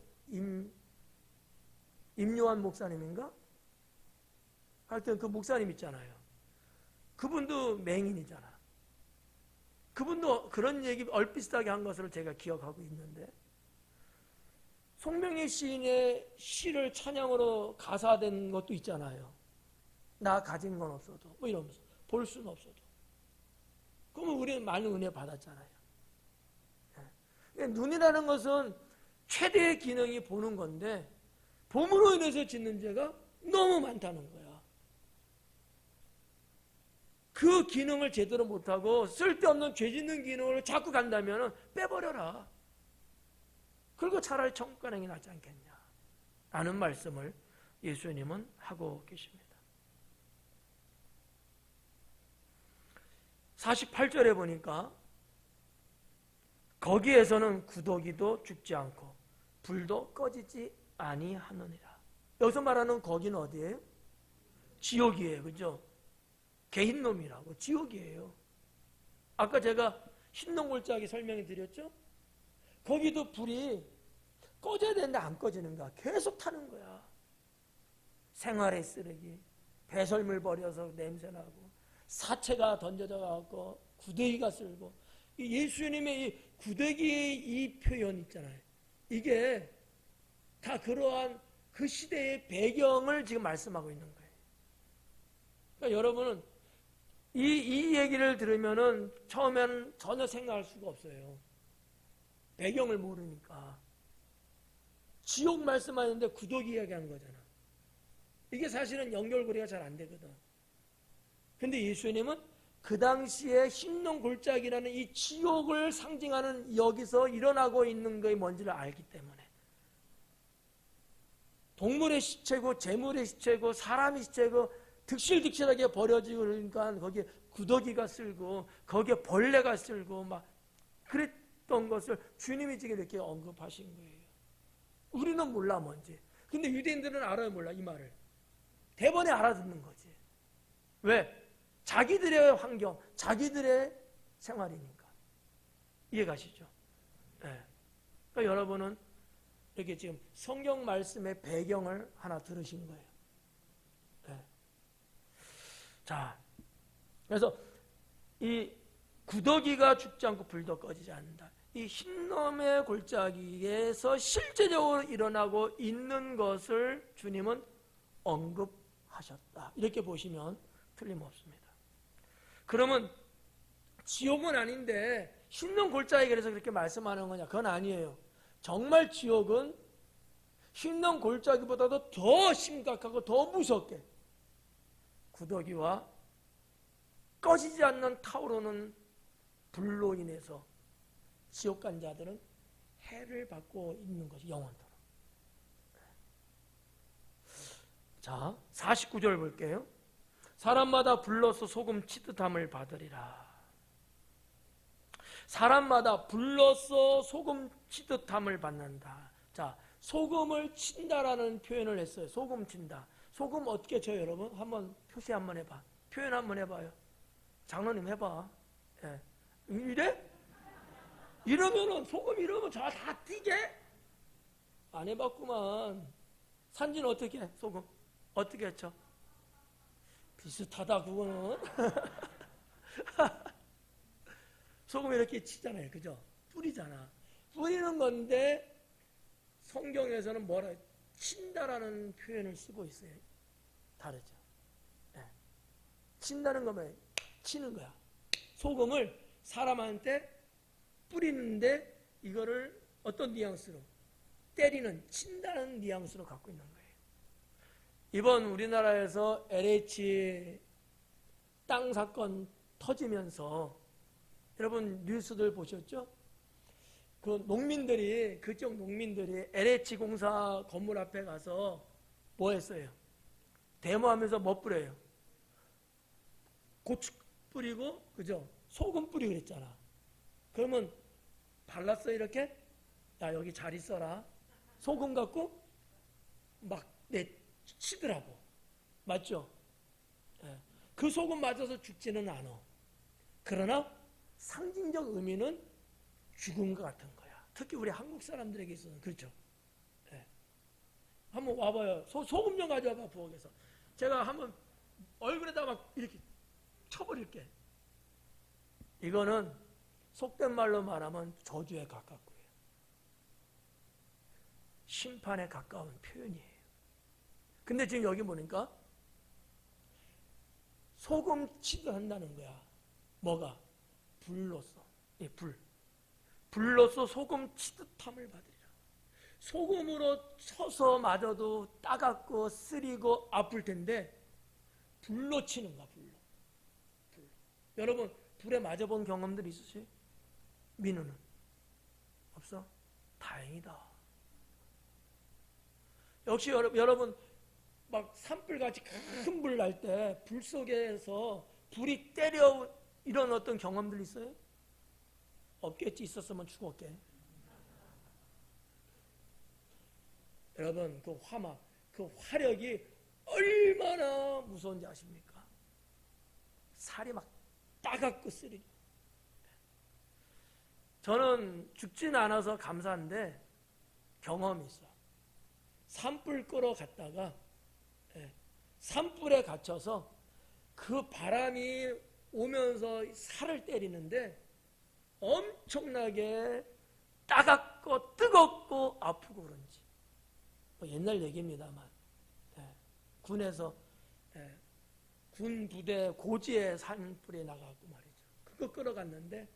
임요한 목사님인가? 하여튼 그 목사님 있잖아요. 그분도 맹인이잖아. 그분도 그런 얘기 얼비슷하게 한 것을 제가 기억하고 있는데 송명희 시인의 시를 찬양으로 가사된 것도 있잖아요. 나 가진 건 없어도 뭐 이러면서 볼 수는 없어도. 그러면 우리는 많은 은혜 받았잖아요. 눈이라는 것은 최대의 기능이 보는 건데 봄으로 인해서 짓는 죄가 너무 많다는 거야. 그 기능을 제대로 못하고 쓸데없는 죄 짓는 기능을 자꾸 간다면 빼버려라. 그리고 차라리 천국 가는 게 낫지 않겠냐 라는 말씀을 예수님은 하고 계십니다. 48절에 보니까 거기에서는 구더기도 죽지 않고 불도 꺼지지 아니하느니라. 여기서 말하는 거기는 어디예요? 지옥이에요. 그죠? 개흰놈이라고 지옥이에요. 아까 제가 흰놈 골짜기 설명해 드렸죠? 거기도 불이 꺼져야 되는데 안 꺼지는 거야. 계속 타는 거야. 생활의 쓰레기, 배설물 버려서 냄새나고 사체가 던져져 갖고 구더기가 쓸고 예수님의 이 구더기의 이 표현 있잖아요. 이게 다 그러한 그 시대의 배경을 지금 말씀하고 있는 거예요. 그러니까 여러분은 이 얘기를 들으면은 처음에는 전혀 생각할 수가 없어요. 배경을 모르니까. 지옥 말씀하는데 구더기 이야기하는 거잖아. 이게 사실은 연결고리가 잘 안 되거든. 근데 예수님은 그 당시에 흰놈 골짜기라는 이 지옥을 상징하는 여기서 일어나고 있는 것이 뭔지를 알기 때문에 동물의 시체고 재물의 시체고 사람의 시체고 득실득실하게 버려지고 그러니까 거기에 구더기가 쓸고 거기에 벌레가 쓸고 막 그랬던 것을 주님이 지금 이렇게 언급하신 거예요. 우리는 몰라 뭔지. 근데 유대인들은 알아요 몰라 이 말을. 대번에 알아듣는 거지. 왜? 자기들의 환경, 자기들의 생활이니까. 이해가시죠? 네. 그러니까 여러분은 이렇게 지금 성경 말씀의 배경을 하나 들으신 거예요. 네. 자, 그래서 이 구더기가 죽지 않고 불도 꺼지지 않는다. 이 흰놈의 골짜기에서 실제적으로 일어나고 있는 것을 주님은 언급하셨다. 이렇게 보시면 틀림없습니다. 그러면 지옥은 아닌데 흰놈 골짜기 그래서 그렇게 말씀하는 거냐? 그건 아니에요. 정말 지옥은 흰놈 골짜기보다도 더 심각하고 더 무섭게 구더기와 꺼지지 않는 타오르는 불로 인해서 지옥 간 자들은 해를 받고 있는 것이 영원토록. 자, 49절 볼게요. 사람마다 불로서 소금 치듯함을 받으리라. 사람마다 불로서 소금 치듯함을 받는다. 자, 소금을 친다라는 표현을 했어요. 소금 친다. 소금 어떻게 쳐요, 여러분? 한번 표시 한번 해봐. 표현 한번 해봐요. 장로님 해봐. 예. 이래? 이러면은 소금 이러면 다 튀게? 안 해봤구만. 산지는 어떻게 해? 소금 어떻게 했죠? 비슷하다 그거는. 소금 이렇게 치잖아요, 그죠? 뿌리잖아. 뿌리는 건데 성경에서는 뭐라 친다라는 표현을 쓰고 있어요. 다르죠. 네. 친다는 거면 치는 거야. 소금을 사람한테 뿌리는데 이거를 어떤 뉘앙스로? 때리는, 친다는 뉘앙스로 갖고 있는 거예요. 이번 우리나라에서 LH 땅 사건 터지면서 여러분 뉴스들 보셨죠? 그 농민들이, 그쪽 농민들이 LH 공사 건물 앞에 가서 뭐 했어요? 데모하면서 뭐 뿌려요? 고추 뿌리고, 그죠? 소금 뿌리고 그랬잖아. 그러면 발랐어, 이렇게? 야, 여기 잘 있어라. 소금 갖고 막 치더라고. 맞죠? 예. 그 소금 맞아서 죽지는 않아. 그러나 상징적 의미는 죽은 것 같은 거야. 특히 우리 한국 사람들에게 있어서는 그렇죠. 네. 한번 와봐요. 소금 좀 가져와봐, 부엌에서. 제가 한번 얼굴에다 막 이렇게 쳐버릴게. 이거는 속된 말로 말하면 저주에 가깝고요. 심판에 가까운 표현이에요. 근데 지금 여기 보니까 소금 치듯 한다는 거야. 뭐가? 불로써. 예, 불로써 소금 치듯함을 받으리라. 소금으로 쳐서 맞아도 따갑고 쓰리고 아플 텐데 불로 치는 거야. 불로. 여러분 불에 맞아본 경험들 있으세요? 민우는? 없어? 다행이다. 역시 여러분 막 산불같이 큰 불 날 때 불 속에서 불이 때려 이런 어떤 경험들 있어요? 없겠지. 있었으면 죽었게. 여러분 그 화막, 그 화력이 얼마나 무서운지 아십니까? 살이 막 따갑고 쓰리. 저는 죽진 않아서 감사한데 경험이 있어. 산불 끄러 갔다가 산불에 갇혀서 그 바람이 오면서 살을 때리는데 엄청나게 따갑고 뜨겁고 아프고 그런지 뭐 옛날 얘기입니다만 군에서 군 부대 고지에 산불이 나가고 말이죠. 그거 끌어갔는데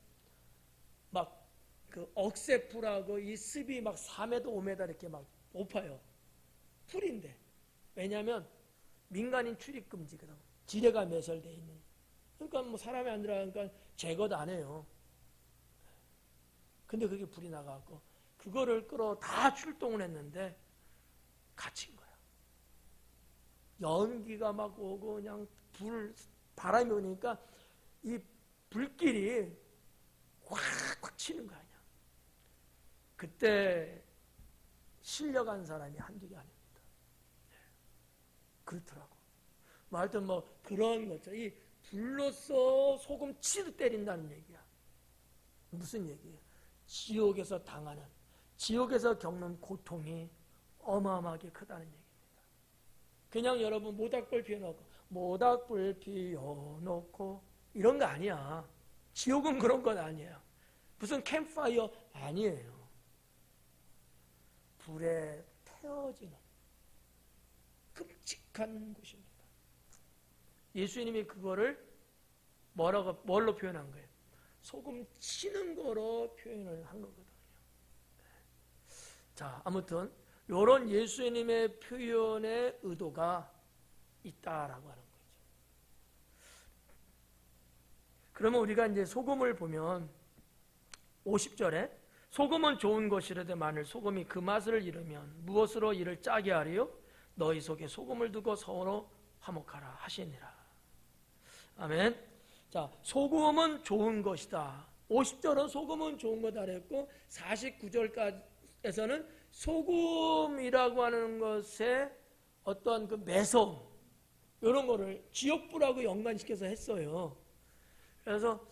막 그 억새불하고 이 습이 막 4m 5m 이렇게 막 높아요. 풀인데 왜냐하면 민간인 출입 금지거든. 지뢰가 매설되어 있는. 그러니까 뭐 사람이 안 들어가니까 제거도 안 해요. 근데 그게 불이 나가고 그거를 끌어 다 출동을 했는데 갇힌 거야. 연기가 막 오고 그냥 바람이 오니까 이 불길이 확 치는 거야. 그냥. 그때 실려간 사람이 한두 개 아닙니다. 그렇더라고. 뭐 하여튼 뭐 그런 거죠. 이 불로써 소금 치듯 때린다는 얘기야. 무슨 얘기예요? 지옥에서 당하는, 지옥에서 겪는 고통이 어마어마하게 크다는 얘기입니다. 그냥 여러분 모닥불 피워놓고 모닥불 피워놓고 이런 거 아니야. 지옥은 그런 건 아니에요. 무슨 캠프파이어 아니에요. 불에 태워지는 끔찍한 곳입니다. 예수님이 그거를 뭘로 표현한 거예요? 소금 치는 거로 표현을 한 거거든요. 자, 아무튼 이런 예수님의 표현의 의도가 있다라고 하는 거죠. 그러면 우리가 이제 소금을 보면 50절에 소금은 좋은 것이라되 만일 소금이 그 맛을 잃으면 무엇으로 이를 짜게 하리요? 너희 속에 소금을 두고 서로 화목하라 하시니라. 아멘. 자, 소금은 좋은 것이다. 50절은 소금은 좋은 거다 그랬고 49절까지에서는 소금이라고 하는 것에 어떤 그 매서움 이런 거를 지역불하고 연관시켜서 했어요. 그래서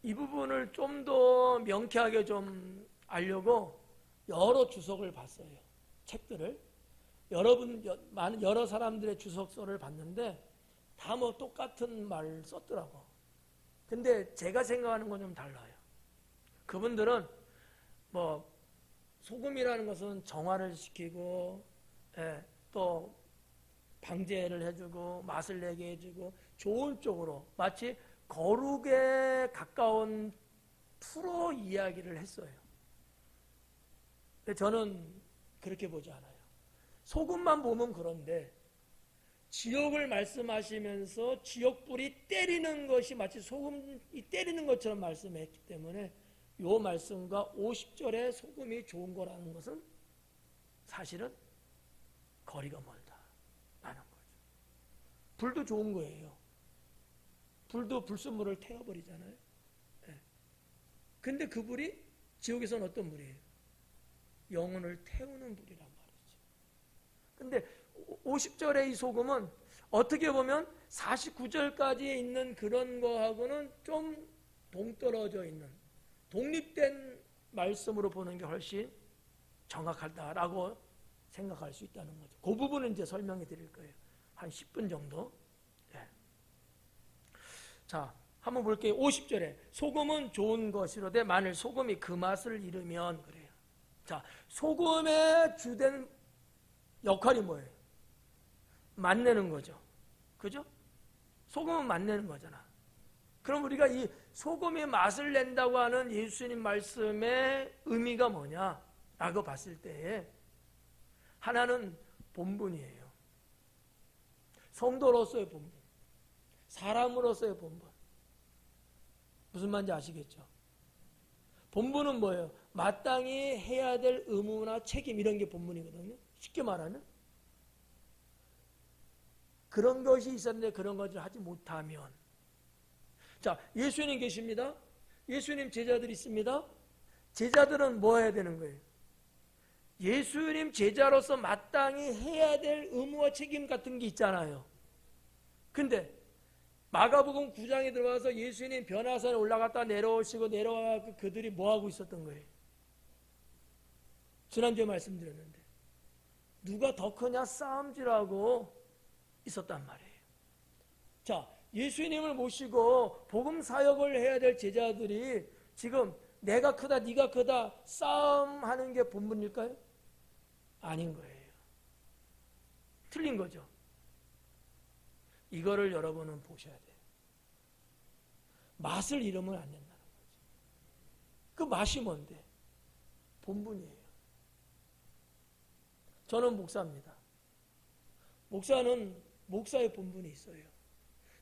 이 부분을 좀 더 명쾌하게 좀 알려고 여러 주석을 봤어요. 책들을 여러 사람들의 주석서를 봤는데 다 뭐 똑같은 말 썼더라고. 근데 제가 생각하는 건 좀 달라요. 그분들은 뭐 소금이라는 것은 정화를 시키고 또 방제를 해주고 맛을 내게 해주고 좋은 쪽으로 마치 거룩에 가까운 프로 이야기를 했어요. 근데 저는 그렇게 보지 않아요. 소금만 보면 그런데 지옥을 말씀하시면서 지옥불이 때리는 것이 마치 소금이 때리는 것처럼 말씀했기 때문에 이 말씀과 50절에 소금이 좋은 거라는 것은 사실은 거리가 멀다라는 거죠. 불도 좋은 거예요. 불도 불순물을 태워버리잖아요. 근데 그 불이 지옥에서는 어떤 불이에요? 영혼을 태우는 불이란 말이죠. 근데 50절의 이 소금은 어떻게 보면 49절까지에 있는 그런 거하고는 좀 동떨어져 있는 독립된 말씀으로 보는 게 훨씬 정확하다라고 생각할 수 있다는 거죠. 그 부분은 이제 설명해 드릴 거예요. 한 10분 정도. 자, 한번 볼게요. 50절에 소금은 좋은 것이로되 만일 소금이 그 맛을 잃으면 그래요. 자, 소금의 주된 역할이 뭐예요? 맛내는 거죠. 그죠? 소금은 맛내는 거잖아. 그럼 우리가 이 소금의 맛을 낸다고 하는 예수님 말씀의 의미가 뭐냐라고 봤을 때에 하나는 본분이에요. 성도로서의 본분, 사람으로서의 본분. 무슨 말인지 아시겠죠? 본분은 뭐예요? 마땅히 해야 될 의무나 책임 이런 게 본분이거든요. 쉽게 말하면 그런 것이 있었는데 그런 것을 하지 못하면, 자, 예수님 계십니다. 예수님 제자들이 있습니다. 제자들은 뭐 해야 되는 거예요? 예수님 제자로서 마땅히 해야 될 의무와 책임 같은 게 있잖아요. 근데 마가복음 9장에 들어가서 예수님 변화산에 올라갔다 내려오시고 내려와서 그들이 뭐 하고 있었던 거예요? 지난주에 말씀드렸는데 누가 더 크냐 싸움질하고 있었단 말이에요. 자, 예수님을 모시고 복음 사역을 해야 될 제자들이 지금 내가 크다 네가 크다 싸움하는 게 본분일까요? 아닌 거예요. 틀린 거죠. 이거를 여러분은 보셔야 돼요. 맛을 잃으면 안 된다는 거죠. 그 맛이 뭔데? 본분이에요. 저는 목사입니다. 목사는 목사의 본분이 있어요.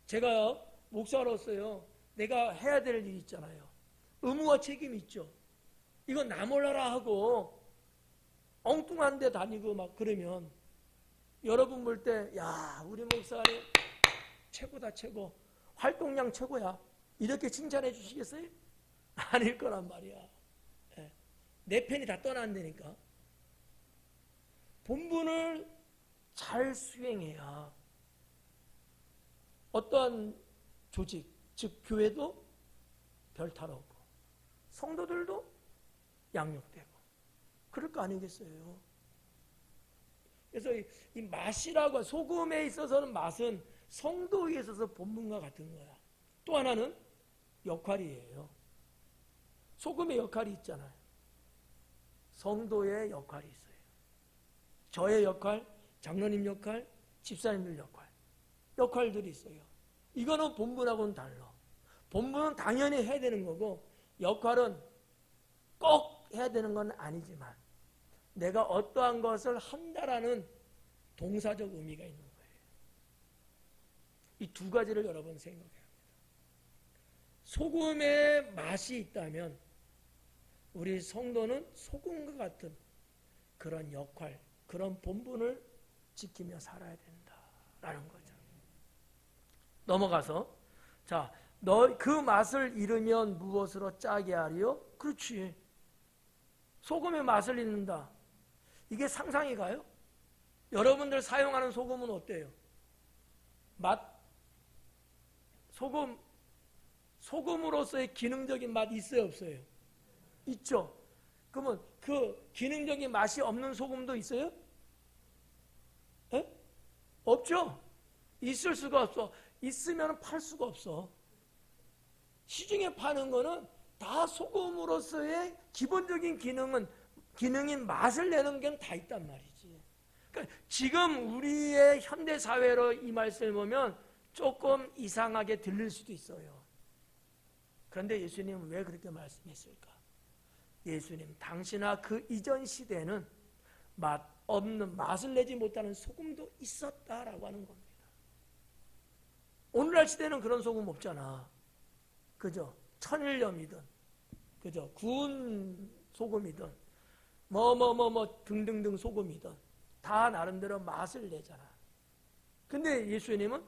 제가 목사로서요, 내가 해야 될 일이 있잖아요. 의무와 책임이 있죠. 이거 나 몰라라 하고 엉뚱한 데 다니고 막 그러면 여러분 볼 때, 야, 우리 목사님 최고다, 최고. 활동량 최고야. 이렇게 칭찬해 주시겠어요? 아닐 거란 말이야. 내 편이 다 떠난다니까. 본분을 잘 수행해야 어떠한 조직, 즉 교회도 별탈 없고 성도들도 양육되고 그럴 거 아니겠어요? 그래서 이 맛이라고, 소금에 있어서는 맛은 성도에 있어서 본분과 같은 거야. 또 하나는 역할이에요. 소금의 역할이 있잖아요. 성도의 역할이 있어요. 저의 역할, 장로님 역할, 집사님들 역할들이 있어요. 이거는 본분하고는 달라. 본분은 당연히 해야 되는 거고 역할은 꼭 해야 되는 건 아니지만 내가 어떠한 것을 한다라는 동사적 의미가 있는 거예요. 이 두 가지를 여러분 생각해야 합니다. 소금의 맛이 있다면 우리 성도는 소금과 같은 그런 역할, 그런 본분을 지키며 살아야 된다라는 거죠. 넘어가서 자, 너 그 맛을 잃으면 무엇으로 짜게 하리요? 그렇지. 소금의 맛을 잃는다. 이게 상상이 가요? 여러분들 사용하는 소금은 어때요? 맛? 소금으로서의 기능적인 맛 있어요, 없어요? 있죠. 그러면 그 기능적인 맛이 없는 소금도 있어요? 에? 없죠. 있을 수가 없어. 있으면 팔 수가 없어. 시중에 파는 거는 다 소금으로서의 기본적인 기능인 맛을 내는 게 다 있단 말이지. 그러니까 지금 우리의 현대 사회로 이 말씀을 보면 조금 이상하게 들릴 수도 있어요. 그런데 예수님은 왜 그렇게 말씀했을까? 예수님, 당시나 그 이전 시대에는 맛을 내지 못하는 소금도 있었다라고 하는 겁니다. 오늘날 시대는 그런 소금 없잖아. 그죠? 천일염이든, 그죠? 구운 소금이든, 등등등 소금이든, 다 나름대로 맛을 내잖아. 근데 예수님은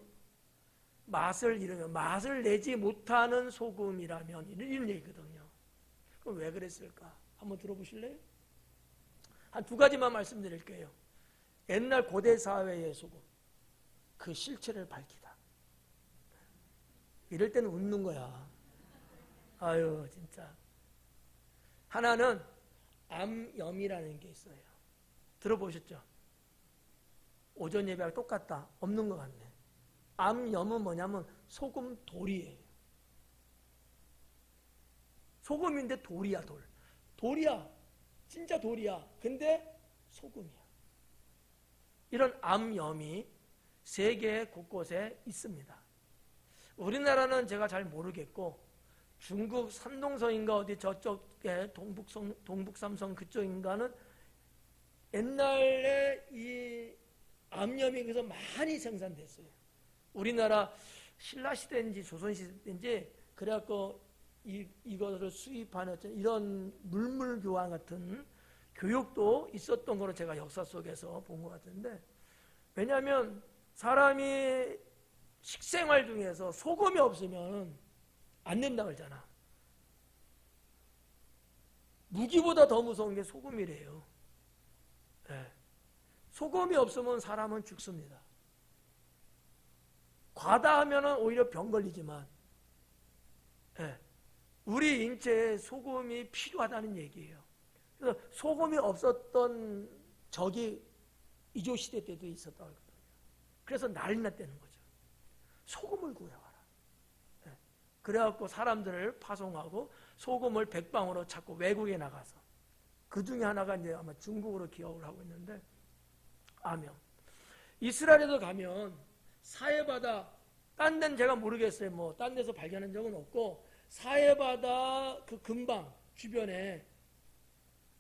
맛을 잃으면, 맛을 내지 못하는 소금이라면, 이런 얘기거든요. 그럼 왜 그랬을까? 한번 들어보실래요? 한 두 가지만 말씀드릴게요. 옛날 고대 사회의 소금, 그 실체를 밝히다. 이럴 때는 웃는 거야. 아유, 진짜. 하나는 암염이라는 게 있어요. 들어보셨죠? 오전 예배랑 똑같다. 없는 것 같네. 암염은 뭐냐면 소금 돌이에요. 소금인데 돌이야, 돌. 돌이야. 진짜 돌이야. 근데 소금이야. 이런 암염이 세계 곳곳에 있습니다. 우리나라는 제가 잘 모르겠고 중국 산동성인가 어디 저쪽에 동북삼성 그쪽인가는 옛날에 이 암염이 그래서 많이 생산됐어요. 우리나라 신라시대인지 조선시대인지 그래갖고 이것을 수입하는 이런 물물교환 같은 교육도 있었던 거로 제가 역사 속에서 본 것 같은데, 왜냐하면 사람이 식생활 중에서 소금이 없으면 안 된다고 그러잖아. 무기보다 더 무서운 게 소금이래요. 네. 소금이 없으면 사람은 죽습니다. 과다하면 오히려 병 걸리지만, 네. 우리 인체에 소금이 필요하다는 얘기예요. 그래서 소금이 없었던 적이 이조시대 때도 있었다고 하거든요. 그래서 난리 났다는 거죠. 소금을 구해와라. 네. 그래갖고 사람들을 파송하고 소금을 백방으로 찾고 외국에 나가서, 그 중에 하나가 이제 아마 중국으로 기억을 하고 있는데, 암염. 이스라엘에도 가면 사해바다, 딴 데는 제가 모르겠어요. 뭐 딴 데서 발견한 적은 없고, 사해바다 그 근방 주변에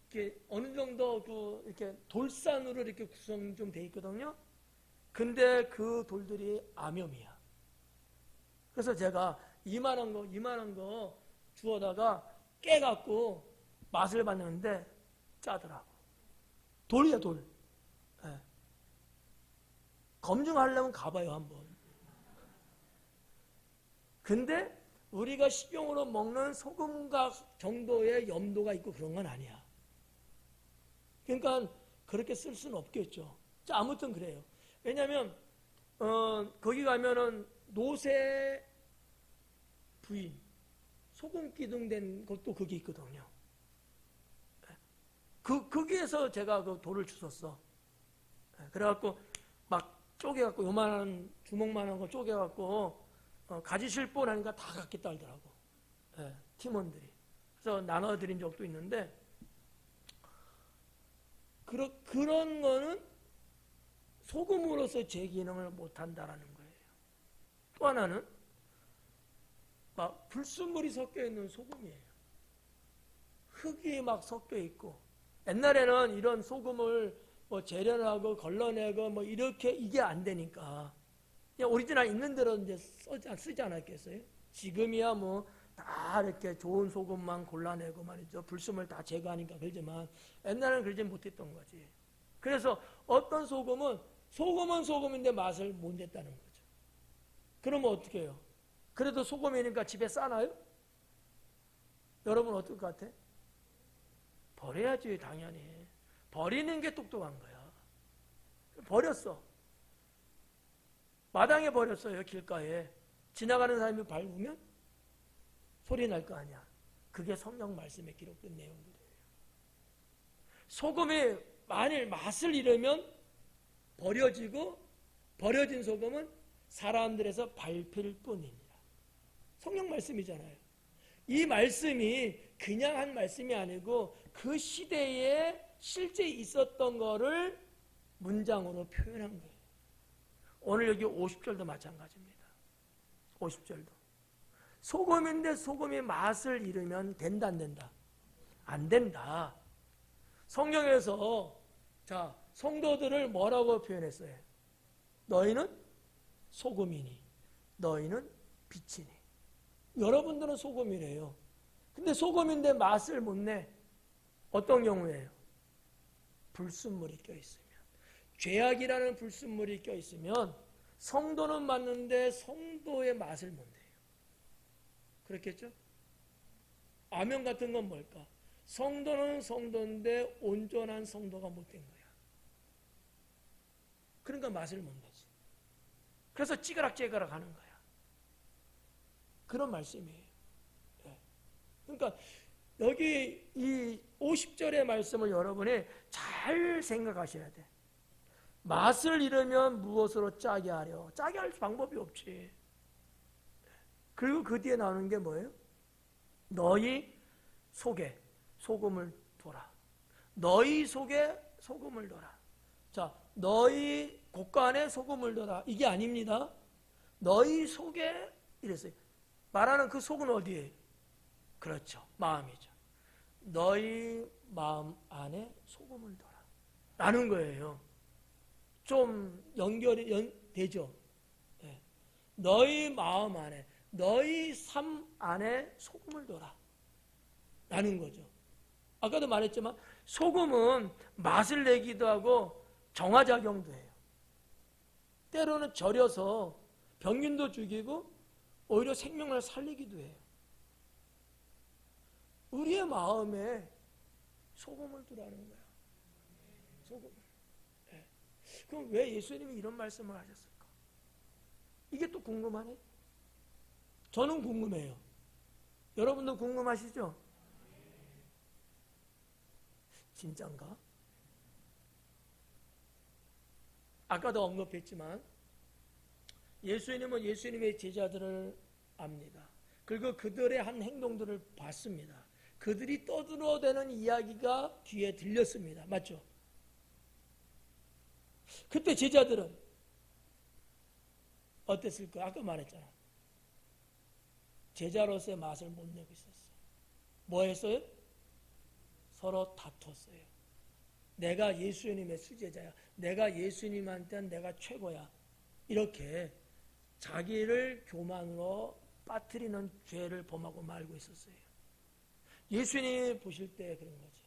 이렇게 어느 정도 이렇게 돌산으로 이렇게 구성 좀 돼 있거든요. 근데 그 돌들이 암염이야. 그래서 제가 이만한 거 주워다가 깨갖고 맛을 봤는데 짜더라고. 돌이야, 돌. 네. 검증하려면 가봐요, 한번. 근데 우리가 식용으로 먹는 소금과 정도의 염도가 있고 그런 건 아니야. 그러니까 그렇게 쓸 수는 없겠죠. 자, 아무튼 그래요. 왜냐하면 거기 가면은 노새 부인 소금 기둥된 것도 거기 있거든요. 거기에서 제가 그 돌을 주웠어. 그래갖고 막 쪼개갖고 요만한 주먹만한 거 쪼개갖고 가지실 뻔 하니까 다 갖겠다 하더라고. 팀원들이. 그래서 나눠드린 적도 있는데, 그런 거는 소금으로서 제 기능을 못한다라는 거예요. 또 하나는 막 불순물이 섞여 있는 소금이에요. 흙이 막 섞여 있고, 옛날에는 이런 소금을 뭐 재련하고 걸러내고 뭐 이렇게 이게 안 되니까 그냥 오리지널 있는 대로 이제 쓰지 않았겠어요? 지금이야 뭐 다 이렇게 좋은 소금만 골라내고 말이죠. 불순물 다 제거하니까 그러지만 옛날에는 그러지 못했던 거지. 그래서 어떤 소금은 소금인데 맛을 못 냈다는 거죠. 그러면 어떻게 해요? 그래도 소금이니까 집에 싸나요? 여러분 어떨 것 같아? 버려야지 당연히. 버리는 게 똑똑한 거야. 버렸어. 마당에 버렸어요. 길가에. 지나가는 사람이 밟으면 소리 날 거 아니야. 그게 성경 말씀에 기록된 내용들이에요. 소금이 만일 맛을 잃으면 버려지고 버려진 소금은 사람들에서 밟힐 뿐이니라. 성경 말씀이잖아요. 이 말씀이 그냥 한 말씀이 아니고 그 시대에 실제 있었던 거를 문장으로 표현한 거예요. 오늘 여기 50절도 마찬가지입니다. 50절도. 소금인데 소금이 맛을 잃으면 된다 안 된다? 안 된다. 성경에서 자 성도들을 뭐라고 표현했어요? 너희는 소금이니 너희는 빛이니. 여러분들은 소금이래요. 근데 소금인데 맛을 못 내. 어떤 경우에요? 불순물이 껴있으면. 죄악이라는 불순물이 껴있으면 성도는 맞는데 성도의 맛을 못 내요. 그렇겠죠? 아멘 같은 건 뭘까? 성도는 성도인데 온전한 성도가 못된 거야. 그러니까 맛을 못 내지. 그래서 찌그락찌그락 하는 거야. 그런 말씀이에요. 그러니까 여기 이 50절의 말씀을 여러분이 잘 생각하셔야 돼. 맛을 잃으면 무엇으로 짜게 하려? 짜게 할 방법이 없지. 그리고 그 뒤에 나오는 게 뭐예요? 너희 속에 소금을 둬라. 너희 속에 소금을 둬라. 자, 너희 곳간에 소금을 둬라. 이게 아닙니다. 너희 속에 이랬어요. 말하는 그 속은 어디에? 그렇죠. 마음이죠. 너희 마음 안에 소금을 둬라. 라는 거예요. 좀 연결이 되죠. 네. 너희 마음 안에, 너희 삶 안에 소금을 둬라. 라는 거죠. 아까도 말했지만 소금은 맛을 내기도 하고 정화작용도 해요. 때로는 절여서 병균도 죽이고 오히려 생명을 살리기도 해요. 우리의 마음에 소금을 두라는 거야. 소금. 네. 그럼 왜 예수님이 이런 말씀을 하셨을까? 이게 또 궁금하네. 저는 궁금해요. 여러분도 궁금하시죠? 진짠가? 아까도 언급했지만 예수님은 예수님의 제자들을 압니다. 그리고 그들의 한 행동들을 봤습니다. 그들이 떠들어대는 이야기가 귀에 들렸습니다. 맞죠? 그때 제자들은 어땠을까? 아까 말했잖아. 제자로서의 맛을 못 내고 있었어요. 뭐 했어요? 서로 다퉜어요. 내가 예수님의 수제자야. 내가 예수님한테는 내가 최고야. 이렇게 자기를 교만으로 빠뜨리는 죄를 범하고 말고 있었어요. 예수님이 보실 때 그런 거지.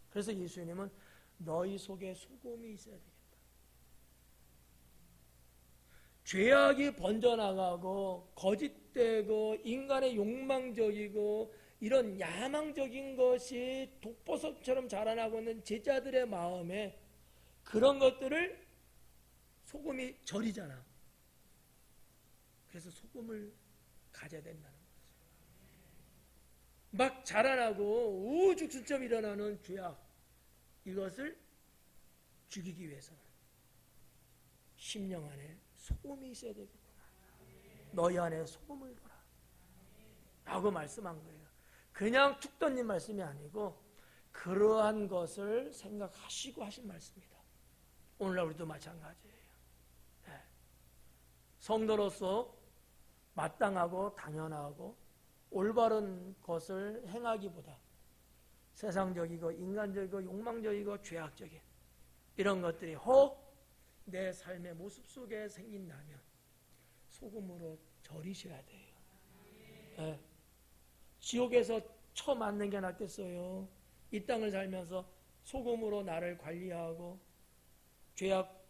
그래서 예수님은 너희 속에 소금이 있어야 되겠다. 죄악이 번져나가고 거짓되고 인간의 욕망적이고 이런 야망적인 것이 독버섯처럼 자라나고 있는 제자들의 마음에 그런 것들을 소금이 절이잖아. 그래서 소금을 가져야 된다는 거죠. 막 자라나고 우후죽순처럼 일어나는 죄악, 이것을 죽이기 위해서는 심령 안에 소금이 있어야 되겠구나. 너희 안에 소금을 둬라 라고 말씀한 거예요. 그냥 툭 던진 말씀이 아니고 그러한 것을 생각하시고 하신 말씀입니다. 오늘날 우리도 마찬가지예요. 네. 성도로서 마땅하고 당연하고 올바른 것을 행하기보다 세상적이고 인간적이고 욕망적이고 죄악적인 이런 것들이 혹 내 삶의 모습 속에 생긴다면 소금으로 절이셔야 돼요. 네. 지옥에서 처맞는 게 낫겠어요? 이 땅을 살면서 소금으로 나를 관리하고 죄악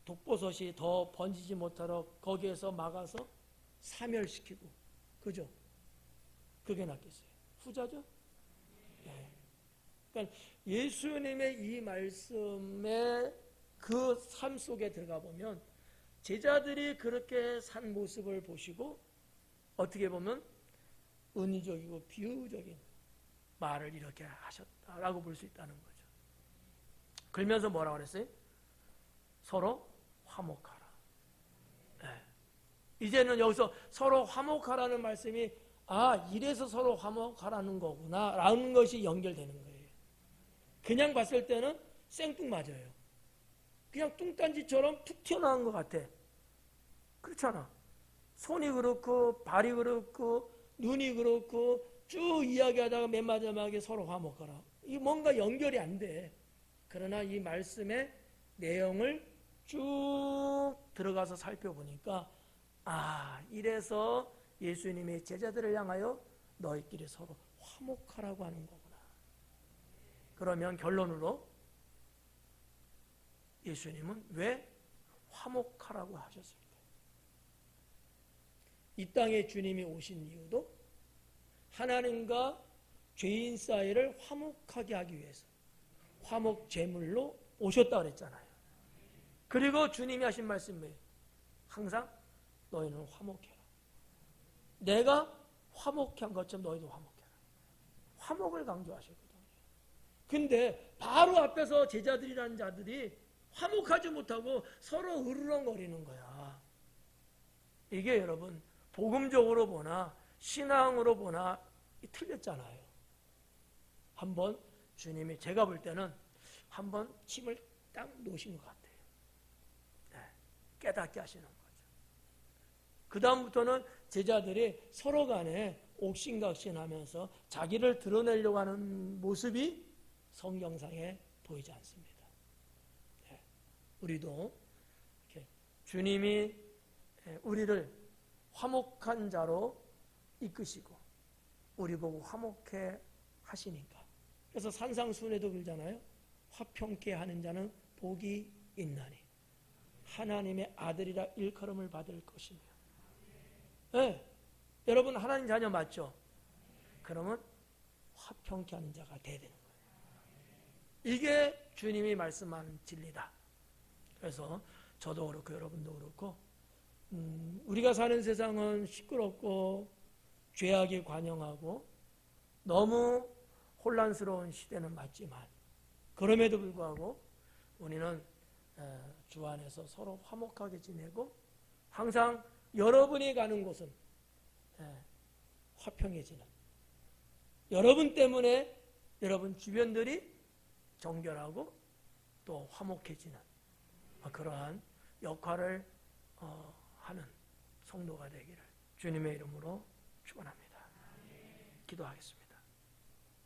독버섯이 더 번지지 못하도록 거기에서 막아서 사멸시키고, 그죠? 그게 낫겠어요? 후자죠? 예. 그러니까 예수님의 이 말씀에 그 삶 속에 들어가 보면 제자들이 그렇게 산 모습을 보시고 어떻게 보면 은유적이고 비유적인 말을 이렇게 하셨다라고 볼 수 있다는 거죠. 그러면서 뭐라고 그랬어요? 서로 화목하라. 네. 이제는 여기서 서로 화목하라는 말씀이 이래서 서로 화목하라는 거구나 라는 것이 연결되는 거예요. 그냥 봤을 때는 생뚱맞아요. 그냥 뚱딴지처럼 툭 튀어나온 것 같아. 그렇잖아. 손이 그렇고 발이 그렇고 눈이 그렇고 쭉 이야기하다가 맨 마지막에 서로 화목하라. 이게 뭔가 연결이 안 돼. 그러나 이 말씀의 내용을 쭉 들어가서 살펴보니까 이래서 예수님이 제자들을 향하여 너희끼리 서로 화목하라고 하는 거구나. 그러면 결론으로 예수님은 왜 화목하라고 하셨을까? 이 땅에 주님이 오신 이유도 하나님과 죄인 사이를 화목하게 하기 위해서 화목 제물로 오셨다 그랬잖아요. 그리고 주님이 하신 말씀이 항상 너희는 화목해라. 내가 화목해 한 것처럼 너희도 화목해라. 화목을 강조하셨거든요. 근데 바로 앞에서 제자들이라는 자들이 화목하지 못하고 서로 으르렁거리는 거야. 이게 여러분 복음적으로 보나 신앙으로 보나 틀렸잖아요. 한번 주님이 제가 볼 때는 한번 침을 딱 놓으신 것 같아요. 네, 깨닫게 하시는 거죠. 그 다음부터는 제자들이 서로 간에 옥신각신하면서 자기를 드러내려고 하는 모습이 성경상에 보이지 않습니다. 네, 우리도 이렇게 주님이 우리를 화목한 자로 이끄시고 우리 보고 화목해 하시니까. 그래서 산상순례도 그러잖아요. 화평케 하는 자는 복이 있나니 하나님의 아들이라 일컬음을 받을 것이며. 네, 여러분 하나님 자녀 맞죠? 그러면 화평케 하는 자가 돼야 되는 거예요. 이게 주님이 말씀하는 진리다. 그래서 저도 그렇고 여러분도 그렇고 우리가 사는 세상은 시끄럽고 죄악이 관영하고 너무 혼란스러운 시대는 맞지만 그럼에도 불구하고 우리는 주 안에서 서로 화목하게 지내고 항상 여러분이 가는 곳은 화평해지는, 여러분 때문에 여러분 주변들이 정결하고 또 화목해지는 그러한 역할을 하는 성도가 되기를 주님의 이름으로 축원합니다. 기도하겠습니다.